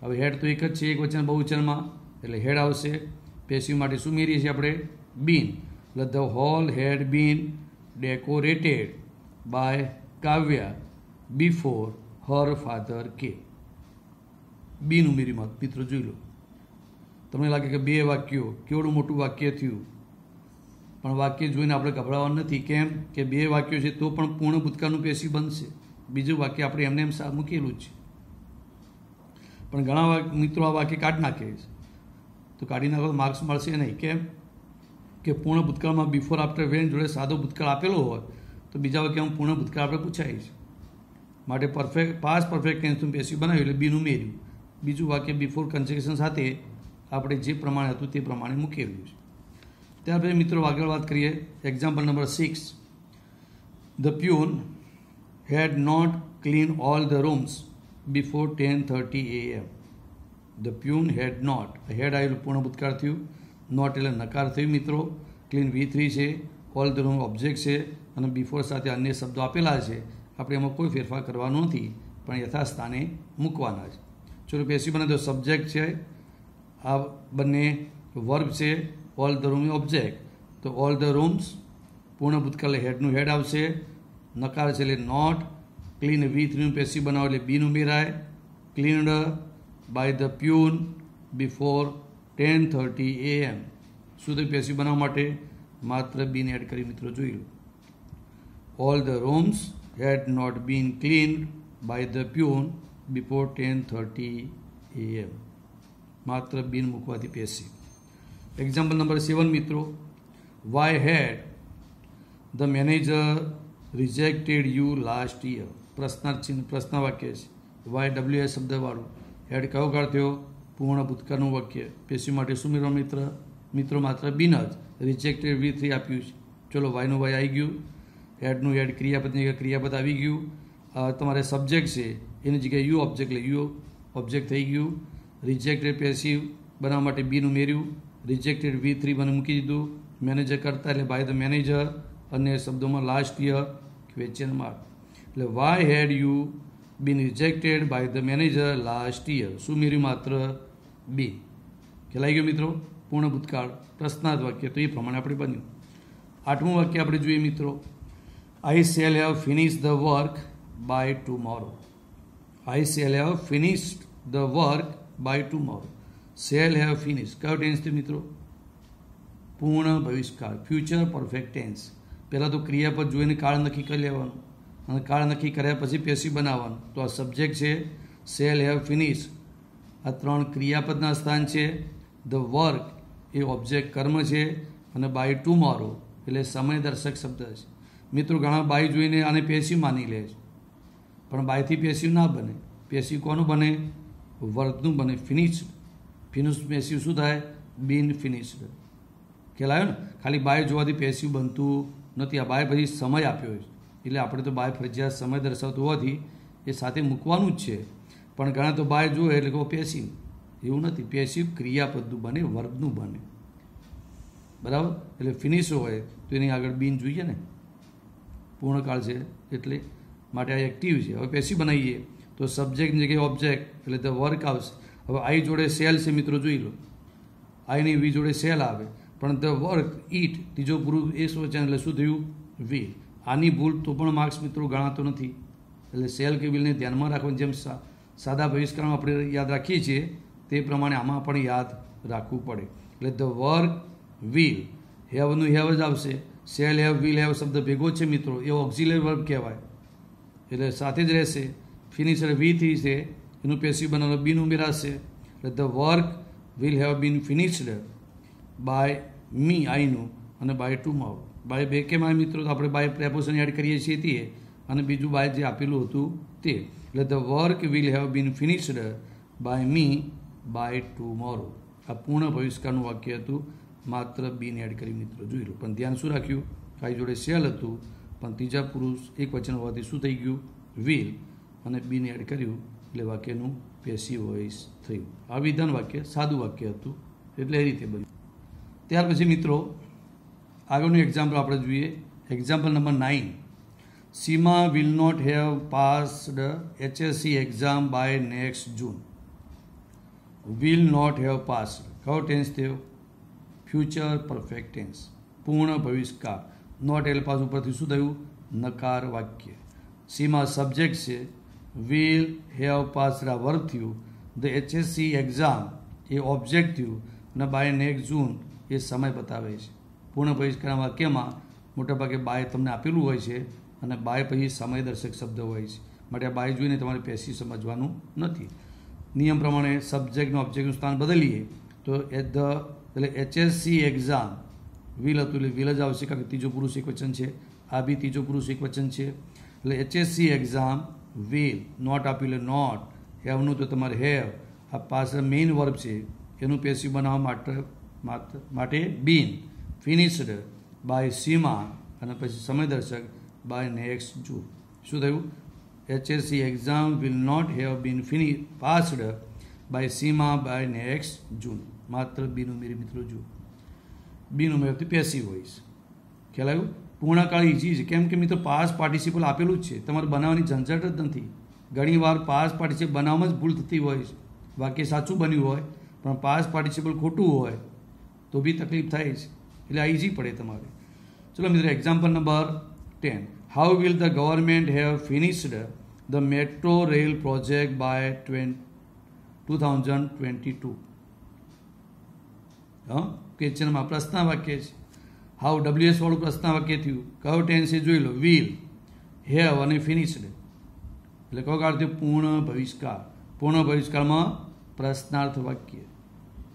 હવે હેડ તો એક જ છે, એક વચન બહુવચનમાં, એટલે હેડ આવશે. પેસિવ માટે શું મેળવીએ છીએ આપણે? બીન. એટલે the hall had been decorated by Kavya before her father કે. બીન ઉમેરી મિત્રો જોઈ લો. તમને લાગે કે બે વાક્યો, કેવડું મોટું વાક્ય થયું, પણ વાક્ય જોઈને આપણે ગભરાવાનું નથી. કેમ કે બે વાક્યો છે તો પણ પૂર્ણ ભૂતકાળનું પેસિવ બનશે. બીજું વાક્ય આપણે એમને એમ મૂકેલું જ છે, પણ ઘણા મિત્રો આ વાક્ય કાઢી નાખે છે, તો કાઢી નાખો તો માર્ક્સ મળશે નહીં. કેમ કે પૂર્ણ ભૂતકાળમાં બિફોર, આફ્ટર, વેન જોડે સાદો ભૂતકાળ આપેલો હોય તો બીજા વાક્યમાં પૂર્ણ ભૂતકાળ આપણે પૂછાય છે. માટે પાસ્ટ પરફેક્ટ ટેન્સનું પેસિવ બનાવ્યું એટલે બીન ઉમેર્યું. બીજું વાક્ય બિફોર કન્જેક્શન સાથે આપણે જે પ્રમાણે હતું તે પ્રમાણે મૂકેલું છે. ત્યાર પછી મિત્રો આગળ વાત કરીએ. Example number 6, the peon had not clean all the rooms before 10:30 AM. The peon had not, had આવેલું પૂર્ણ ભૂતકાળ થયું, નોટ એટલે નકાર થયું મિત્રો. ક્લીન V3 છે, ઓલ ધ રૂમ ઓબ્જેક્ટ છે, અને બિફોર સાથે અન્ય શબ્દો આપેલા છે. આપણે એમાં કોઈ ફેરફાર કરવાનો નથી, પણ યથાસ્થાને મૂકવાના છે. ચલો પેસિવ બને તો સબ્જેક્ટ છે, આ બંને વર્બ છે, ઓલ ધ રૂમ ઓબ્જેક્ટ. તો ઓલ ધ રૂમ્સ પૂર્ણ ભૂતકાળ હેડનું હેડ આવશે, નકાર છે એટલે નોટ, ક્લીન V3નું પેસિવ બનાવો એટલે બીન ઉમેરાય. Cleaned by the peon before 10:30 AM. શું થયું પેસિવ બનાવવા માટે? માત્ર બીન એડ કરી મિત્રો જોઈ લો. All the rooms had not been cleaned by the peon before 10:30 AM. માત્ર બીન મૂકવાથી પેસિવ. એક્ઝામ્પલ નંબર 7 મિત્રો. Why had the manager rejected you last year. પ્રશ્નાર્થ ચિહ્ન પ્રશ્ન વાક્ય છે. YWS શબ્દવાળું. હેડ કયો કાળ થયો? પૂર્ણ ભૂતકાળનું વાક્ય. પેસિવ માટે શું મેળવવા મિત્રો માત્ર બીન જ. રિજેક્ટેડ V3 આપ્યું છે. ચલો વાયનું વાય આવી ગયું. હેડનું હેડ ક્રિયાપદની જગ્યાએ ક્રિયાપદ આવી ગયું. તમારે સબ્જેક્ટ છે એની જગ્યાએ યુ ઓબ્જેક્ટ લે યુ ઓબ્જેક્ટ થઈ ગયું. રિજેક્ટેડ પેસિવ બનાવવા માટે બીન ઉમેર્યું. રિજેક્ટેડ V3 મને મૂકી દીધું. મેનેજર કરતા એટલે બાય ધ મેનેજર. અને શબ્દોમાં લાસ્ટ યર ક્વેશ્ચન માર્ક. એટલે why had you been rejected by the manager last year. શું મેળવ્યું? માત્ર બી. ખેલાઈ ગયો મિત્રો? પૂર્ણ ભૂતકાળ પ્રશ્નાર્થ વાક્ય. તો એ પ્રમાણે આપણે બન્યું. 8મું વાક્ય આપણે જોઈએ મિત્રો. I shall have finish the work by tomorrow. I shall have finished the work by tomorrow. Shall have finish કયો ટેન્સ છે મિત્રો? પૂર્ણ ભવિષ્યકાળ. Future perfect tense. પહેલાં તો ક્રિયાપદ જોઈને કાળ નક્કી કરી લેવાનું અને કાળ નક્કી કર્યા પછી પેસિવ બનાવવાનું. તો આ સબ્જેક્ટ છે શેલ હેવ ફિનિશ. આ 3 ક્રિયાપદના સ્થાન છે. ધ વર્ક એ ઓબ્જેક્ટ કર્મ છે અને બાય ટુમોરો એટલે સમય દર્શક શબ્દ છે. મિત્રો ઘણા બાય જોઈને આને પેસિવ માની લે છે, પણ બાયથી પેસિવ ના બને. પેસિવ કોનું બને? વર્કનું બને. ફિનિશ પેસિવ શું થાય? બીન ફિનિશ્ડ. ખ્યાલ આવ્યો ને? ખાલી બાય જોવાથી પેસિવ બનતું નથી. આ બાય પછી સમય આપ્યો છે એટલે આપણે તો બાય ફરજિયાત સમય દર્શાવતું હોવાથી એ સાથે મૂકવાનું જ છે. પણ ઘણા તો બાય જોવે એટલે કહો પેસિવ. એવું નથી. પેસિવ ક્રિયાપદનું બને, વર્ગનું બને. બરાબર? એટલે ફિનિશ હોય તો એની આગળ બીન જોઈએ ને. પૂર્ણકાળ છે એટલે માટે આ એક્ટિવ છે. હવે પેસિવ બનાવીએ તો સબ્જેક્ટની જગ્યાએ ઓબ્જેક્ટ એટલે ધ વર્ક આવશે. હવે આઈ જોડે સેલ છે મિત્રો જોઈ લો. આઈની વી જોડે સેલ આવે પણ ધ વર્ક ઈટ ત્રીજો પુરુષ એ વચન એટલે શું થયું? વી. આની ભૂલ તો પણ માર્ક્સ મિત્રો ગણાતો નથી. એટલે સેલ કે વિલને ધ્યાનમાં રાખવાની જેમ સાદા ભવિષ્યકાળમાં આપણે યાદ રાખીએ છીએ તે પ્રમાણે આમાં પણ યાદ રાખવું પડે. એટલે ધ વર્ક વિલ હેવનું હેવ જ આવશે. સેલ હેવ વિલ હેવ શબ્દ ભેગો છે મિત્રો. એ ઓક્ઝિલરી વર્બ કહેવાય એટલે સાથે જ રહેશે. ફિનિશ એટલે V3 છે એનું પેસિવ બનાવવાનું બીન ઉમેરાશે. એટલે the work will have been finished by me આઈનું અને બાય ટુમોરો. બાય બે કેમ આવે મિત્રો? તો આપણે બાય પ્રેપોઝિશન એડ કરીએ છીએ તે અને બીજું બાય જે આપેલું હતું તે. એટલે the work will have been finished by me by tomorrow. આ પૂર્ણ ભવિષ્યકાળનું વાક્ય હતું. માત્ર બીન એડ કરી મિત્રો જોઈ લો. પણ ધ્યાન શું રાખ્યું? કાંઈ જોડે સેલ હતું પણ ત્રીજા પુરુષ એક વચન હોવાથી શું થઈ ગયું? વિલ. અને બીન એડ કર્યું એટલે વાક્યનું પેસિવ વોઇસ થયું. આ વિધાન વાક્ય સાદું વાક્ય હતું એટલે એ રીતે બન્યું. ત્યાર પછી મિત્રો આગળનું એક્ઝામ્પલ આપણે જોઈએ. Example number 9. Seema will not have passed HSC exam by next June. Will not have passed કયો ટેન્સ થયો? Future perfect tense. પૂર્ણ ભવિષ્યકાળ. નોટ એલ પાસ ઉપરથી શું થયું? નકાર વાક્ય. સીમા સબ્જેક્ટ છે. વિલ હેવ પાસ્ડ આ વર્બ થયું. The HSC exam A object થયું અને બાય નેક્સ્ટ જૂન એ સમય બતાવે છે. પૂર્ણ ભવિષ્યકાળના વાક્યમાં મોટાભાગે બાય તમને આપેલું હોય છે અને બાય પછી સમયદર્શક શબ્દ હોય છે. માટે આ બાય જોઈને તમારે પેસિવ સમજવાનું નથી. નિયમ પ્રમાણે સબ્જેક્ટનું ઓબ્જેક્ટનું સ્થાન બદલીએ તો એટલે HSC એક્ઝામ વિલ હતું એટલે વિલ જ આવશે કારણ કે ત્રીજો પુરુષ એક વચન છે. આ બી ત્રીજો પુરુષ એક વચન છે એટલે HSC એક્ઝામ વિલ. નોટ આપ્યું એટલે નોટ. હેવનું તો તમારે હેવ. આ પાછળ મેઇન વર્બ છે એનું પેસિવ બનાવવા માટે બીન. ફિનિશ્ડ બાય સીમા અને પછી સમયદર્શક બાય નેક્સ્ટ જૂન. શું થયું? HSC exam will not have been passed by Seema by next June. માત્ર બીન ઉમેરી મિત્રો જુઓ. બીન ઉમેરતી પેસિવ વોઇસ. ખ્યાલ આવ્યું? પૂર્ણકાળ ઇઝી છે કેમ કે મિત્રો પાસ પાર્ટિસિપલ આપેલું જ છે. તમારે બનાવવાની ઝંઝટ જ નથી. ઘણીવાર પાસ પાર્ટિસિપલ બનાવવામાં જ ભૂલ થતી હોય છે. વાક્ય સાચું બન્યું હોય પણ પાસ પાર્ટિસિપલ ખોટું હોય તો બી તકલીફ થાય છે. એટલે આ ઇઝી પડે તમારે. ચલો મિત્રો example number 10. How will the government have finished the metro rail project by 2022. ક્વેશ્ચનમાં પ્રશ્ન વાક્ય છે. હાઉ WS વાળું પ્રશ્ન વાક્ય થયું. કયો ટેન્સ એ જોઈ લો. વિલ, હેવ અને ફિનિશ્ડ. એટલે કયો કાળ થયું? પૂર્ણ ભવિષ્યકાળ. પૂર્ણ ભવિષ્યકાળમાં પ્રશ્નાર્થ વાક્ય.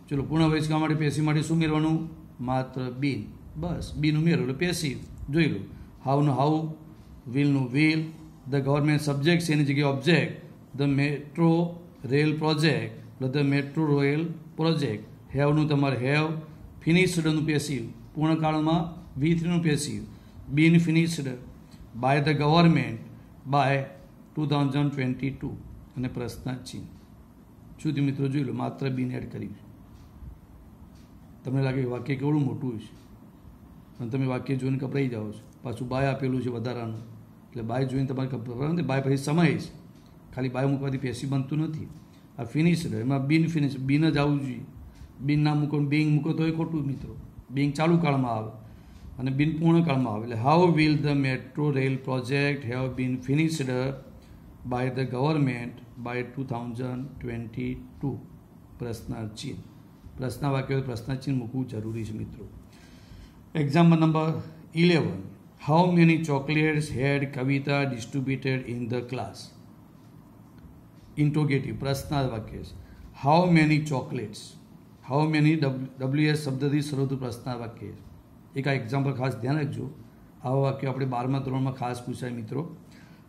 ચલો, પૂર્ણ ભવિષ્યકાળ માટે પેસિવ માટે શું મેળવાનું? માત્ર બીન. બસ બીન ઉમેરો એટલે પેસિવ. જોઈ લો. હાઉનું હાઉ, વિલનું વિલ, ધ ગવર્મેન્ટ સબ્જેક્ટ છે એની જગ્યાએ object. The metro rail project એટલે ધ મેટ્રો રેલ પ્રોજેક્ટ. હેવનું તમારે હેવ, ફિનિશ્ડનું પેસિવ, પૂર્ણકાળમાં V3નું passive, been finished by the government by 2022 અને પ્રશ્ન ચિહ્ન. શું થયું મિત્રો? જોઈ લો, માત્ર બીન એડ કર્યું. તમને લાગે વાક્ય કેવડું મોટું છે અને તમે વાક્ય જોઈને કપરાઈ જાઓ છો. પાછું બાય આપેલું છે વધારાનું, એટલે બાય જોઈને તમારે કપરાવાનું નથી. બાય પછી સમય છે, ખાલી બાય મૂકવાથી પેસિવ બનતું નથી. આ ફિનિશ્ડ, એમાં બીન ફિનિશ, બીન જ આવવું જોઈએ. બીન ના મૂકો, બિંગ મૂકો તો એ ખોટું મિત્રો. બિંગ ચાલુ કાળમાં આવે અને બીન પૂર્ણ કાળમાં આવે. એટલે how will the metro rail project have been finished by the government by 2022? પ્રશ્નાર્થ ચિહ્ન. પ્રશ્ન વાક્ય પ્રશ્ન ચિહ્ન મૂકવું જરૂરી છે મિત્રો. Example number 11. How many chocolates had Kavita distributed in the class? Interrogative પ્રશ્નાર્થ વાક્ય છે. How many chocolates. How many WS શબ્દથી શરૂ થતું પ્રશ્નાર્થ વાક્ય છે. એક આ એક્ઝામ્પલ ખાસ ધ્યાન રાખજો. આવા વાક્ય આપણે 12મા ધોરણમાં ખાસ પૂછાય મિત્રો.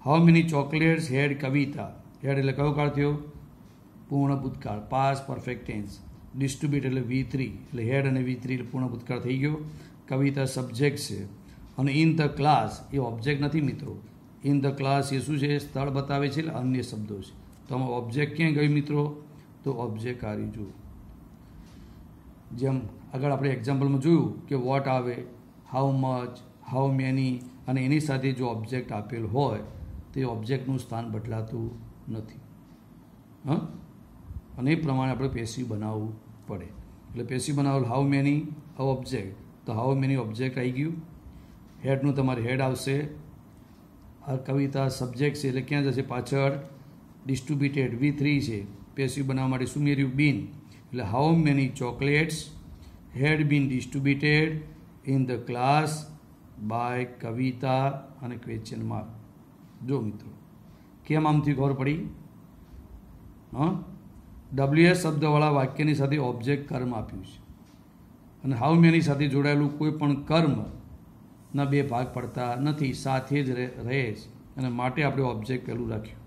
હાઉ મેની ચોકલેટ્સ હેડ કવિતા. હેડ એટલે કયો કાળ થયો? પૂર્ણ ભૂતકાળ, પાસ્ટ પરફેક્ટ ટેન્સ. ડિસ્ટ્રીબ્યુટ એટલે V3, એટલે હેડ અને V3 એટલે પૂર્ણ ભૂતકાળ થઈ ગયો. કવિતા સબ્જેક્ટ છે અને in the class A object નથી મિત્રો. ઇન ધ ક્લાસ એ શું છે? સ્થળ બતાવે છે, એટલે અન્ય શબ્દો છે. તો આમાં ઓબ્જેક્ટ ક્યાં ગયું મિત્રો? તો ઓબ્જેક્ટ આ રહ્યું. જુઓ, જેમ આગળ આપણે એક્ઝામ્પલમાં જોયું કે વોટ આવે, હાઉ મચ, હાઉ મેની, અને એની સાથે જો ઓબ્જેક્ટ આપેલ હોય તો એ ઓબ્જેક્ટનું સ્થાન બદલાતું નથી. અને એ પ્રમાણે આપણે પેસિવ બનાવવું પડે. એટલે પેસિવ બનાવેલું હાઉ મેની ઓબ્જેક્ટ, તો હાઉ મેની ઓબ્જેક્ટ આવી ગયું. હેડનું તમારે હેડ આવશે. આ કવિતા સબ્જેક્ટ છે એટલે ક્યાં જશે? પાછળ. ડિસ્ટ્રીબ્યુટેડ V3 છે, પેસિવ બનાવવા માટે શું મેળવ્યું? બીન. એટલે how many chocolates had been distributed in the class by Kavita અને ક્વેશ્ચન માર્ક. જો મિત્રો, કેમ આમથી ખબર પડી? WS શબ્દવાળા વાક્યની સાથે ઓબ્જેક્ટ કર્મ આપ્યું છે અને હાઉ મેની સાથે જોડાયેલું કોઈ પણ કર્મના બે ભાગ પડતા નથી, સાથે જ રહે છે. અને માટે આપણે ઓબ્જેક્ટ પહેલું રાખ્યું.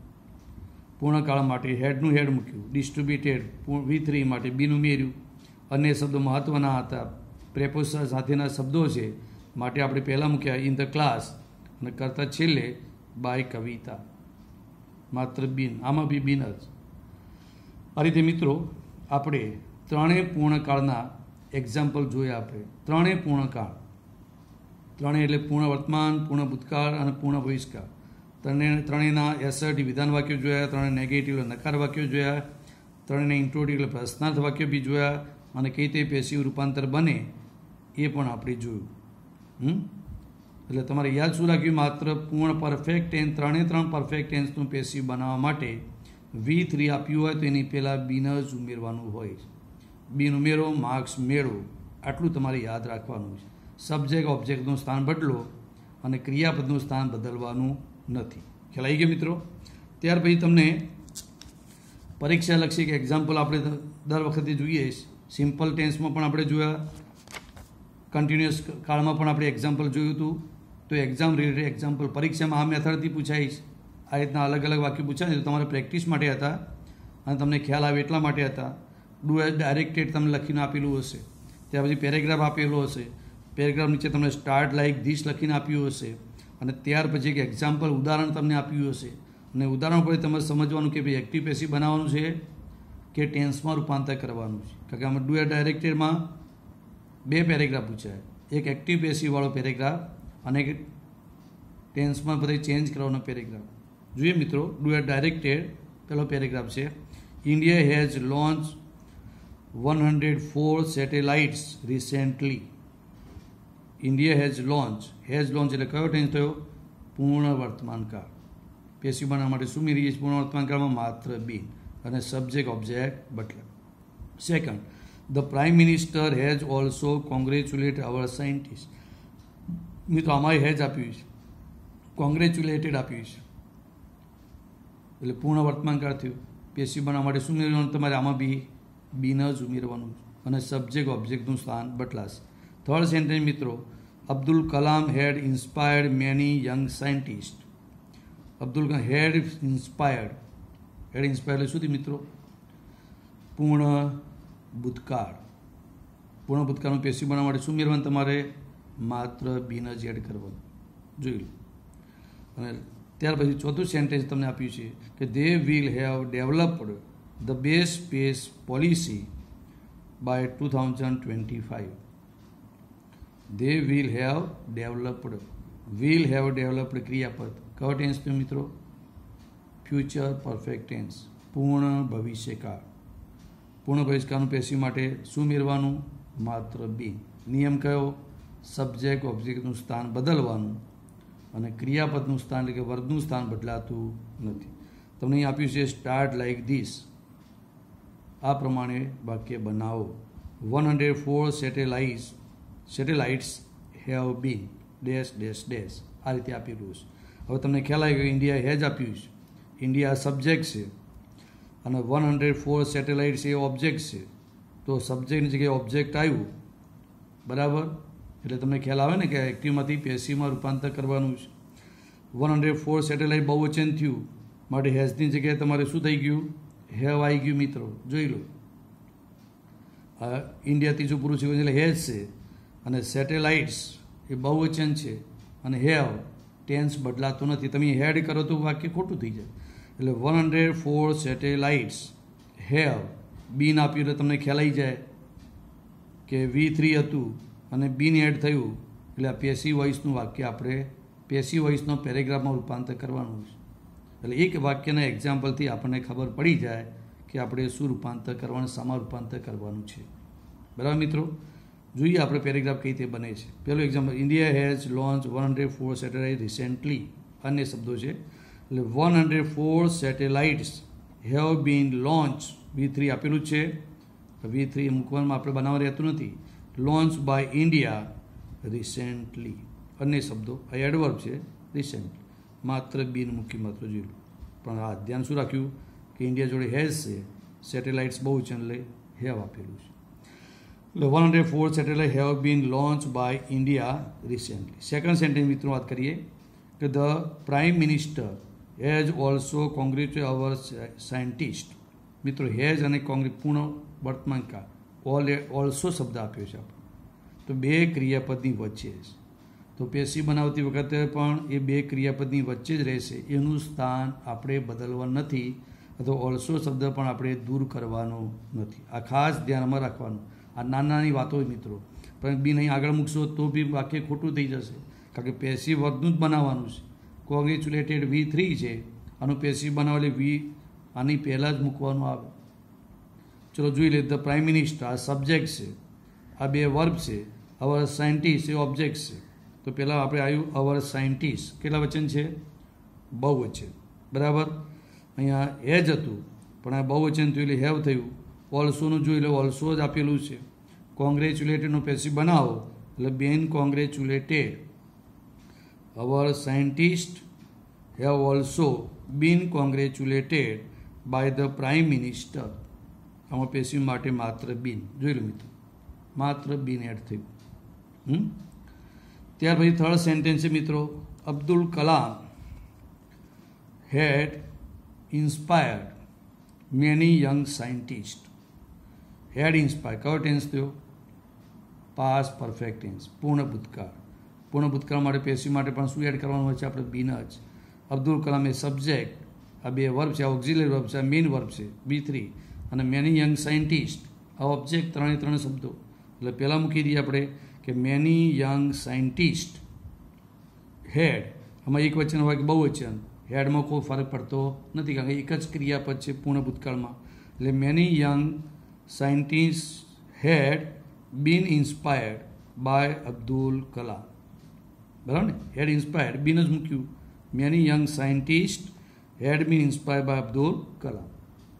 પૂર્ણકાળ માટે હેડનું હેડ મૂક્યું. ડિસ્ટ્રીબ્યુટેડ V3 માટે બીન ઉમેર્યું. અન્ય શબ્દો મહત્ત્વના હતા, પ્રેપોઝિશન સાથેના શબ્દો છે, માટે આપણે પહેલાં મૂક્યા ઇન ધ ક્લાસ અને કરતાં છેલ્લે બાય કવિતા. માત્ર બીન, આમાં બી બીન જ. આ રીતે મિત્રો આપણે ત્રણેય પૂર્ણકાળના એક્ઝામ્પલ જોયા. આપણે ત્રણેય પૂર્ણકાળ, ત્રણેય એટલે પૂર્ણ વર્તમાન, પૂર્ણ ભૂતકાળ અને પૂર્ણ ભવિષ્યકાળ. ત્રણેયના એસર્ટિવ વિધાન વાક્યો જોયા, ત્રણેય નેગેટિવ એટલે નકાર વાક્યો જોયા, ત્રણેયના ઇન્ટ્રોડિવ એટલે પ્રશ્નાર્થ વાક્યો બી જોયા, અને કઈ રીતે પેસિવ રૂપાંતર બને એ પણ આપણે જોયું. એટલે તમારે યાદ શું રાખ્યું? માત્ર પૂર્ણ પરફેક્ટ ટેન્સ, ત્રણ પરફેક્ટ ટેન્સનું પેસિવ બનાવવા માટે V3 આપ્યું હોય તો એની પહેલાં બીન જ ઉમેરવાનું હોય. બીન ઉમેરો, માર્ક્સ મેળવો, આટલું તમારે યાદ રાખવાનું છે. સબ્જેક્ટ ઓબ્જેક્ટનું સ્થાન બદલો અને ક્રિયાપદનું સ્થાન બદલવાનું નથી. ખ્યાલ આવી ગયો મિત્રો? ત્યાર પછી તમને પરીક્ષાલક્ષી એક એક્ઝામ્પલ આપણે દર વખતે જોઈએ. સિમ્પલ ટેન્સમાં પણ આપણે જોયા, કન્ટિન્યુઅસ કાળમાં પણ આપણે એક્ઝામ્પલ જોયું હતું. તો એક્ઝામ રિલેટેડ એક્ઝામ્પલ પરીક્ષામાં આ મેથડથી પૂછાઈશ. આ રીતના અલગ અલગ વાક્ય પૂછાય તો તમારે પ્રેક્ટિસ માટે હતા અને તમને ખ્યાલ આવે એટલા માટે હતા. ડુ એઝ ડાયરેક્ટેડ તમને લખીને આપેલું હશે, ત્યાર પછી પેરેગ્રાફ આપેલો હશે, પેરેગ્રાફ નીચે તમને સ્ટાર્ટ લાઇક ધીસ લખીને આપ્યું હશે, અને ત્યાર પછી એક એક્ઝામ્પલ ઉદાહરણ તમને આપ્યું હશે. અને ઉદાહરણ પર તમારે સમજવાનું કે ભાઈ એક્ટિવ પેસિવ બનાવવાનું છે કે ટેન્સમાં રૂપાંતર કરવાનું છે. કારણ કે આમાં ડુ એઝ ડાયરેક્ટેડમાં બે પેરેગ્રાફ પૂછાય, એક એક્ટિવ પેસિવવાળો પેરેગ્રાફ અને એક ટેન્સમાં બધે ચેન્જ કરવાનો પેરેગ્રાફ. જોઈએ મિત્રો, ડુ એઝ ડાયરેક્ટેડ પહેલો પેરેગ્રાફ છે. India has launch 104 satellites recently. India has launch એટલે કયો ટેન્સ થયો? પૂર્ણ વર્તમાન કાળ. પેશી બનાવવા માટે શું મેળવીએ છીએ પૂર્ણ વર્તમાન કાળમાં? માત્ર બીન. અને subject object butler. Second, the prime minister has also congratulate our scientist. મિત્રો આમાં હેઝ આપ્યું છે, કોંગ્રેચ્યુલેટેડ આપ્યું છે, એટલે પૂર્ણ વર્તમાન કાળ થયું. પેશી બનાવવા માટે શું મેળવવાનું? તમારે આમાં બીન જ ઉમેરવાનું અને સબ્જેક્ટ ઓબ્જેક્ટનું સ્થાન બદલાશે. થર્ડ સેન્ટેન્સ મિત્રો, Abdul Kalam had inspired many young scientist. Abdul Kalam had inspired એટલે શું થયું મિત્રો? પૂર્ણ ભૂતકાળ. પૂર્ણ ભૂતકાળનું પેશી બનાવવા માટે શું મેળવવાનું? તમારે માત્ર બીન જ એડ કરવાનું. જોઈ લો. અને ત્યાર પછી ચોથું સેન્ટેન્સ તમને આપ્યું છે કે they will have developed the best space policy by 2025. They will have developed ક્રિયાપદ. કયો ટેન્સ થયું મિત્રો? ફ્યુચર પરફેક્ટ ટેન્સ, પૂર્ણ ભવિષ્યકાળ. પૂર્ણ ભવિષ્યકાળનું પેશી માટે શું મેળવાનું? માત્ર બી. નિયમ કયો? સબ્જેક્ટ ઓબ્જેક્ટનું સ્થાન બદલવાનું અને ક્રિયાપદનું સ્થાન એટલે કે વર્ગનું સ્થાન બદલાતું નથી. તમને અહીં આપ્યું છે સ્ટાર્ટ લાઇક ધીસ. આ પ્રમાણે વાક્ય બનાવો. 104 satellites have been dash dash dash. આ રીતે આપેલું છે. હવે તમને ખ્યાલ આવી ગયો ઇન્ડિયા હેજ આપ્યું છે. ઇન્ડિયા સબ્જેક્ટ છે અને 104 સેટેલાઇટ્સ એ ઓબ્જેક્ટ છે. તો સબ્જેક્ટની જગ્યાએ ઓબ્જેક્ટ આવ્યું, બરાબર? એટલે તમને ખ્યાલ આવે ને કે એક્ટિવમાંથી પેસીવમાં રૂપાંતર કરવાનું છે. 104 સેટેલાઇટ બહુવચન થયું માટે હેઝની જગ્યાએ તમારે શું થઈ ગયું? હેવ આવી ગયું મિત્રો. જોઈ લો. ઇન્ડિયા ત્રીજું પુરુષ એટલે હેઝ છે અને સેટેલાઇટ્સ એ બહુવચન છે અને હેવ ટેન્સ બદલાતું નથી. તમે હેડ કરો તો વાક્ય ખોટું થઈ જાય. એટલે 104 સેટેલાઇટ્સ હેવ બીન આપ્યું એટલે તમને ખ્યાલ આવી જાય કે V3 હતું અને બીન એડ થયું એટલે આ પેસિવ વોઇસનું વાક્ય આપણે પેસિવ વોઇસનો પેરેગ્રાફમાં રૂપાંતર કરવાનું છે. એટલે એક વાક્યના એક્ઝામ્પલથી આપણને ખબર પડી જાય કે આપણે શું રૂપાંતર કરવાનું, શામાં રૂપાંતર કરવાનું છે. બરાબર મિત્રો? જોઈએ આપણે પેરેગ્રાફ કઈ રીતે બને છે. પહેલું example, India has launch 104 satellite recently. અન્ય શબ્દો છે એટલે 104 satellites have been launch. V3 આપેલું છે, V3 મૂકવામાં આપણે બનાવવા રહેતું નથી. Launch by India recently. અન્ય શબ્દો આ એડવર્બ છે, રિસેન્ટલી. માત્ર બીન મૂકી માત્ર જોઈ લો. પણ આ ધ્યાન શું રાખ્યું કે ઇન્ડિયા જોડે હેઝ છે, સેટેલાઇટ્સ બહુ છે એટલે હેવ આપેલું છે. એટલે 104 satellite have been launch by India recently. Second sentence મિત્રો વાત કરીએ કે the prime minister has also congratulate our scientist. મિત્રો હેઝ અને પૂર્ણ વર્તમાન કાળ ઓલ્સો શબ્દ આપ્યો છે આપણે. તો બે ક્રિયાપદની વચ્ચે છે. તો પેશી બનાવતી વખતે પણ એ બે ક્રિયાપદની વચ્ચે જ રહેશે. એનું સ્થાન આપણે બદલવાનું નથી અથવા ઓલ્સો શબ્દ પણ આપણે દૂર કરવાનો નથી. આ ખાસ ધ્યાનમાં રાખવાનું. આ નાની વાતો મિત્રો, પણ બી નહીં આગળ મૂકશો તો બી વાક્ય ખોટું થઈ જશે. કારણ કે પેશી વર્ગનું જ બનાવવાનું છે. કોંગ્રેચ્યુલેટેડ V3 છે, આનું પેશી બનાવેલી આની પહેલાં જ મૂકવાનું આવે. ચલો જોઈ લે. ધ પ્રાઇમ મિનિસ્ટર આ સબ્જેક્ટ છે, આ બે વર્બ છે. અવર સાયન્ટિસ્ટ એ ઓબ્જેક્ટ છે. તો પહેલાં આપણે આવ્યું અવર સાયન્ટિસ્ટ. કેટલા વચન છે? બહુવચન. બરાબર? અહીંયા હેજ હતું પણ આ બહુવચન થયું એટલે હેવ થયું. ઓલ્સોનું જોઈ લો, ઓલ્સો જ આપેલું છે. કોંગ્રેચ્યુલેટેડનું પેશી બનાવો એટલે been congratulated. Our scientist have also been congratulated by the prime minister. આમાં પેશી માટે માત્ર બીન. જોઈ લો મિત્રો, માત્ર બીન એડ થયું. ત્યાર પછી થર્ડ સેન્ટેન્સ છે મિત્રો, Abdul Kalam had inspired many young scientist. Head inspire કયો ટેન્સ થયો? પાસ પરફેક્ટ ટેન્સ, પૂર્ણ ભૂતકાળ. પૂર્ણ ભૂતકાળ માટે પેશી માટે પણ શું એડ કરવાનું હોય છે? આપણે બીન જ. અબ્દુલ કલામ એ સબ્જેક્ટ, આ બે વર્બ છે, આ ઓક્ઝિલરી વર્બ છે, આ મેઇન વર્બ છે V3, અને મેની યંગ સાયન્ટિસ્ટ આ ઓબ્જેક્ટ. ત્રણે શબ્દો. એટલે પહેલાં મૂકી દઈએ આપણે કે મેની યંગ સાયન્ટિસ્ટ હેડ. આમાં એક વચન હોય કે બહુવચન, હેડમાં કોઈ ફરક પડતો નથી કારણ કે એક જ ક્રિયાપદ છે પૂર્ણ ભૂતકાળમાં. એટલે many young scientist had been inspired by Abdul Kalam. બરાબર ને? હેડ ઇન્સ્પાયર્ડ બીન જ મૂક્યું. Many young scientist had been inspired by Abdul Kalam.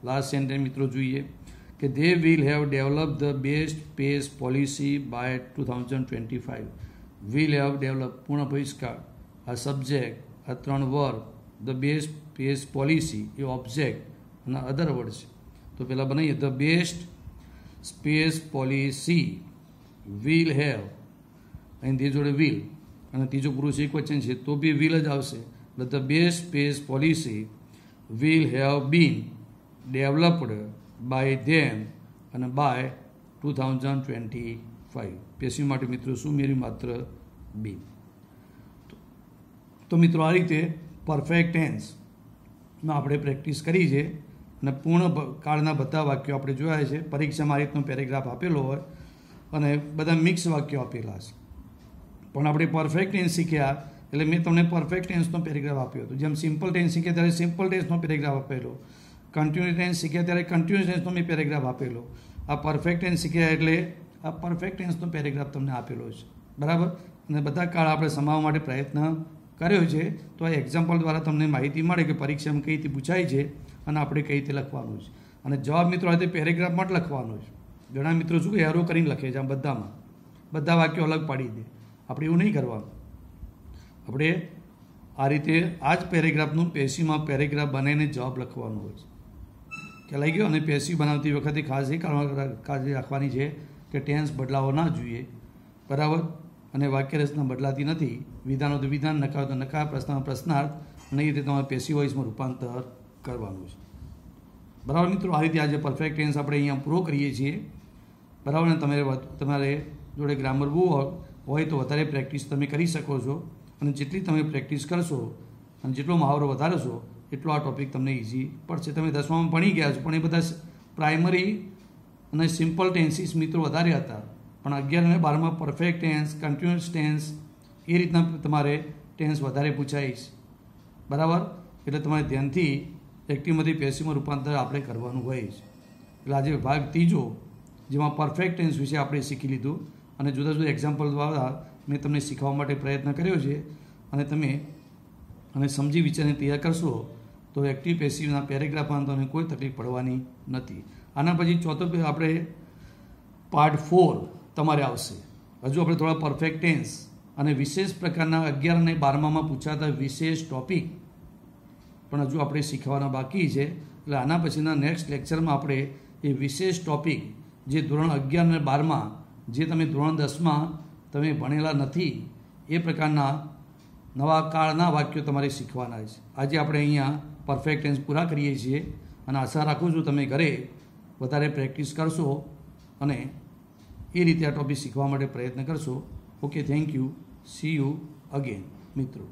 Last sentence મિત્રો જોઈએ કે they will have developed the best space policy by 2025. will have developed પૂર્ણ ભવિષ્યકાળ. આ સબ્જેક્ટ, આ 3 verb, the best space policy A object અને અધર વર્ડ છે. તો પહેલાં બનાવીએ the best space policy will have, અહીં તે જોડે will અને ત્રીજો પુરુષ એકવચન છે તો બી will જ આવશે. એટલે the best space policy will have been developed by them અને by 2025. પેશી માટે મિત્રો શું મેળવ્યું? માત્ર બી. તો મિત્રો આ રીતે પરફેક્ટ ટેન્સમાં આપણે પ્રેક્ટિસ કરી છે અને પૂર્ણ કાળના બધા વાક્યો આપણે જોયા છે. પરીક્ષામાં આ રીતનો પેરેગ્રાફ આપેલો હોય અને બધા મિક્સ વાક્યો આપેલા છે. પણ આપણે પરફેક્ટ ટેન્સ શીખ્યા એટલે મેં તમને પરફેક્ટ ટેન્સનો પેરેગ્રાફ આપ્યો હતો. જેમ સિમ્પલ ટેન્સ શીખ્યા ત્યારે સિમ્પલ ટેન્સનો પેરેગ્રાફ આપેલો, કન્ટિન્યુઅસ ટેન્સ શીખ્યા ત્યારે કન્ટિન્યુઅસ ટેન્સનો મેં પેરેગ્રાફ આપેલો. આ પરફેક્ટ ટેન્સ શીખ્યા એટલે આ પરફેક્ટ ટેન્સનો પેરેગ્રાફ તમને આપેલો છે, બરાબર. અને બધા કાળ આપણે સમાવવા માટે પ્રયત્ન કર્યો છે. તો આ એક્ઝામ્પલ દ્વારા તમને માહિતી મળે કે પરીક્ષામાં કઈ રીતે પૂછાય છે અને આપણે કઈ રીતે લખવાનું છે. અને જવાબ મિત્રો આ રીતે પેરેગ્રાફમાં જ લખવાનો છે. ઘણા મિત્રો શું કે એરો કરીને લખે છે આમ બધામાં, બધા વાક્યો અલગ પાડી દે. આપણે એવું નહીં કરવાનું. આપણે આ રીતે આ જ પેરેગ્રાફનું પેશીમાં પેરેગ્રાફ બનાવીને જવાબ લખવાનો હોય છે. ખ્યાલ આવી ગયો? અને પેશી બનાવતી વખતે ખાસ એ કાળજી રાખવાની છે કે ટેન્સ બદલાવો ના જોઈએ, બરાબર. અને વાક્ય રચના બદલાતી નથી. વિધાનો તો વિધાન, નકાર તો નકાર, પ્રશ્નમાં પ્રશ્નાર્થ, અને એ રીતે તમારે પેશી વોઇસમાં રૂપાંતર કરવાનું છે, બરાબર મિત્રો. આ રીતે આજે પરફેક્ટ ટેન્સ આપણે અહીંયા પૂરો કરીએ છીએ, બરાબર. ને તમારે જોડે ગ્રામર બહુ હોય તો વધારે પ્રેક્ટિસ તમે કરી શકો છો. અને જેટલી તમે પ્રેક્ટિસ કરશો અને જેટલો મહાવરો વધારશો એટલો આ ટોપિક તમને ઇઝી પડશે. તમે 10માં ભણી ગયા છો પણ એ બધા પ્રાઇમરી અને સિમ્પલ ટેન્સીસ મિત્રો વધારે હતા. પણ 11 અને 12માં પરફેક્ટ ટેન્સ, કન્ટિન્યુઅસ ટેન્સ એ રીતના તમારે ટેન્સ વધારે પૂછાય છે, બરાબર. એટલે તમારે ધ્યાનથી એક્ટિવમાંથી પેસિવમાં રૂપાંતર આપણે કરવાનું હોય છે. એટલે આજે ભાગ ત્રીજો જેમાં પરફેક્ટ ટેન્સ વિશે આપણે શીખી લીધું અને જુદા જુદા એક્ઝામ્પલ દ્વારા મેં તમને શીખવવા માટે પ્રયત્ન કર્યો છે. અને તમે અને સમજી વિચારીને તૈયાર કરશો તો એક્ટિવ પેસિવના પેરેગ્રાફમાં તમને કોઈ તકલીફ પડવાની નથી. આના પછી ચોથો આપણે પાર્ટ 4 તમારે આવશે. હજુ આપણે થોડા પરફેક્ટ ટેન્સ અને વિશેષ પ્રકારના 11 અને 12માં પૂછાતા વિશેષ ટોપિક પણ હજુ આપણે શીખવાના બાકી છે. એટલે આના પછીના નેક્સ્ટ લેક્ચરમાં આપણે એ વિશેષ ટોપિક જે ધોરણ 11 અને 12માં જે તમે ધોરણ 10માં તમે ભણેલા નથી એ પ્રકારના નવા કાળના વાક્યો તમારે શીખવાના છે. આજે આપણે અહીંયા પરફેક્ટ ટેન્સ પૂરા કરીએ છીએ અને આશા રાખું છું તમે ઘરે વધારે પ્રેક્ટિસ કરશો અને એ રીતે આ ટોપિક શીખવા માટે પ્રયત્ન કરશો. Okay, thank you. C you again મિત્રો.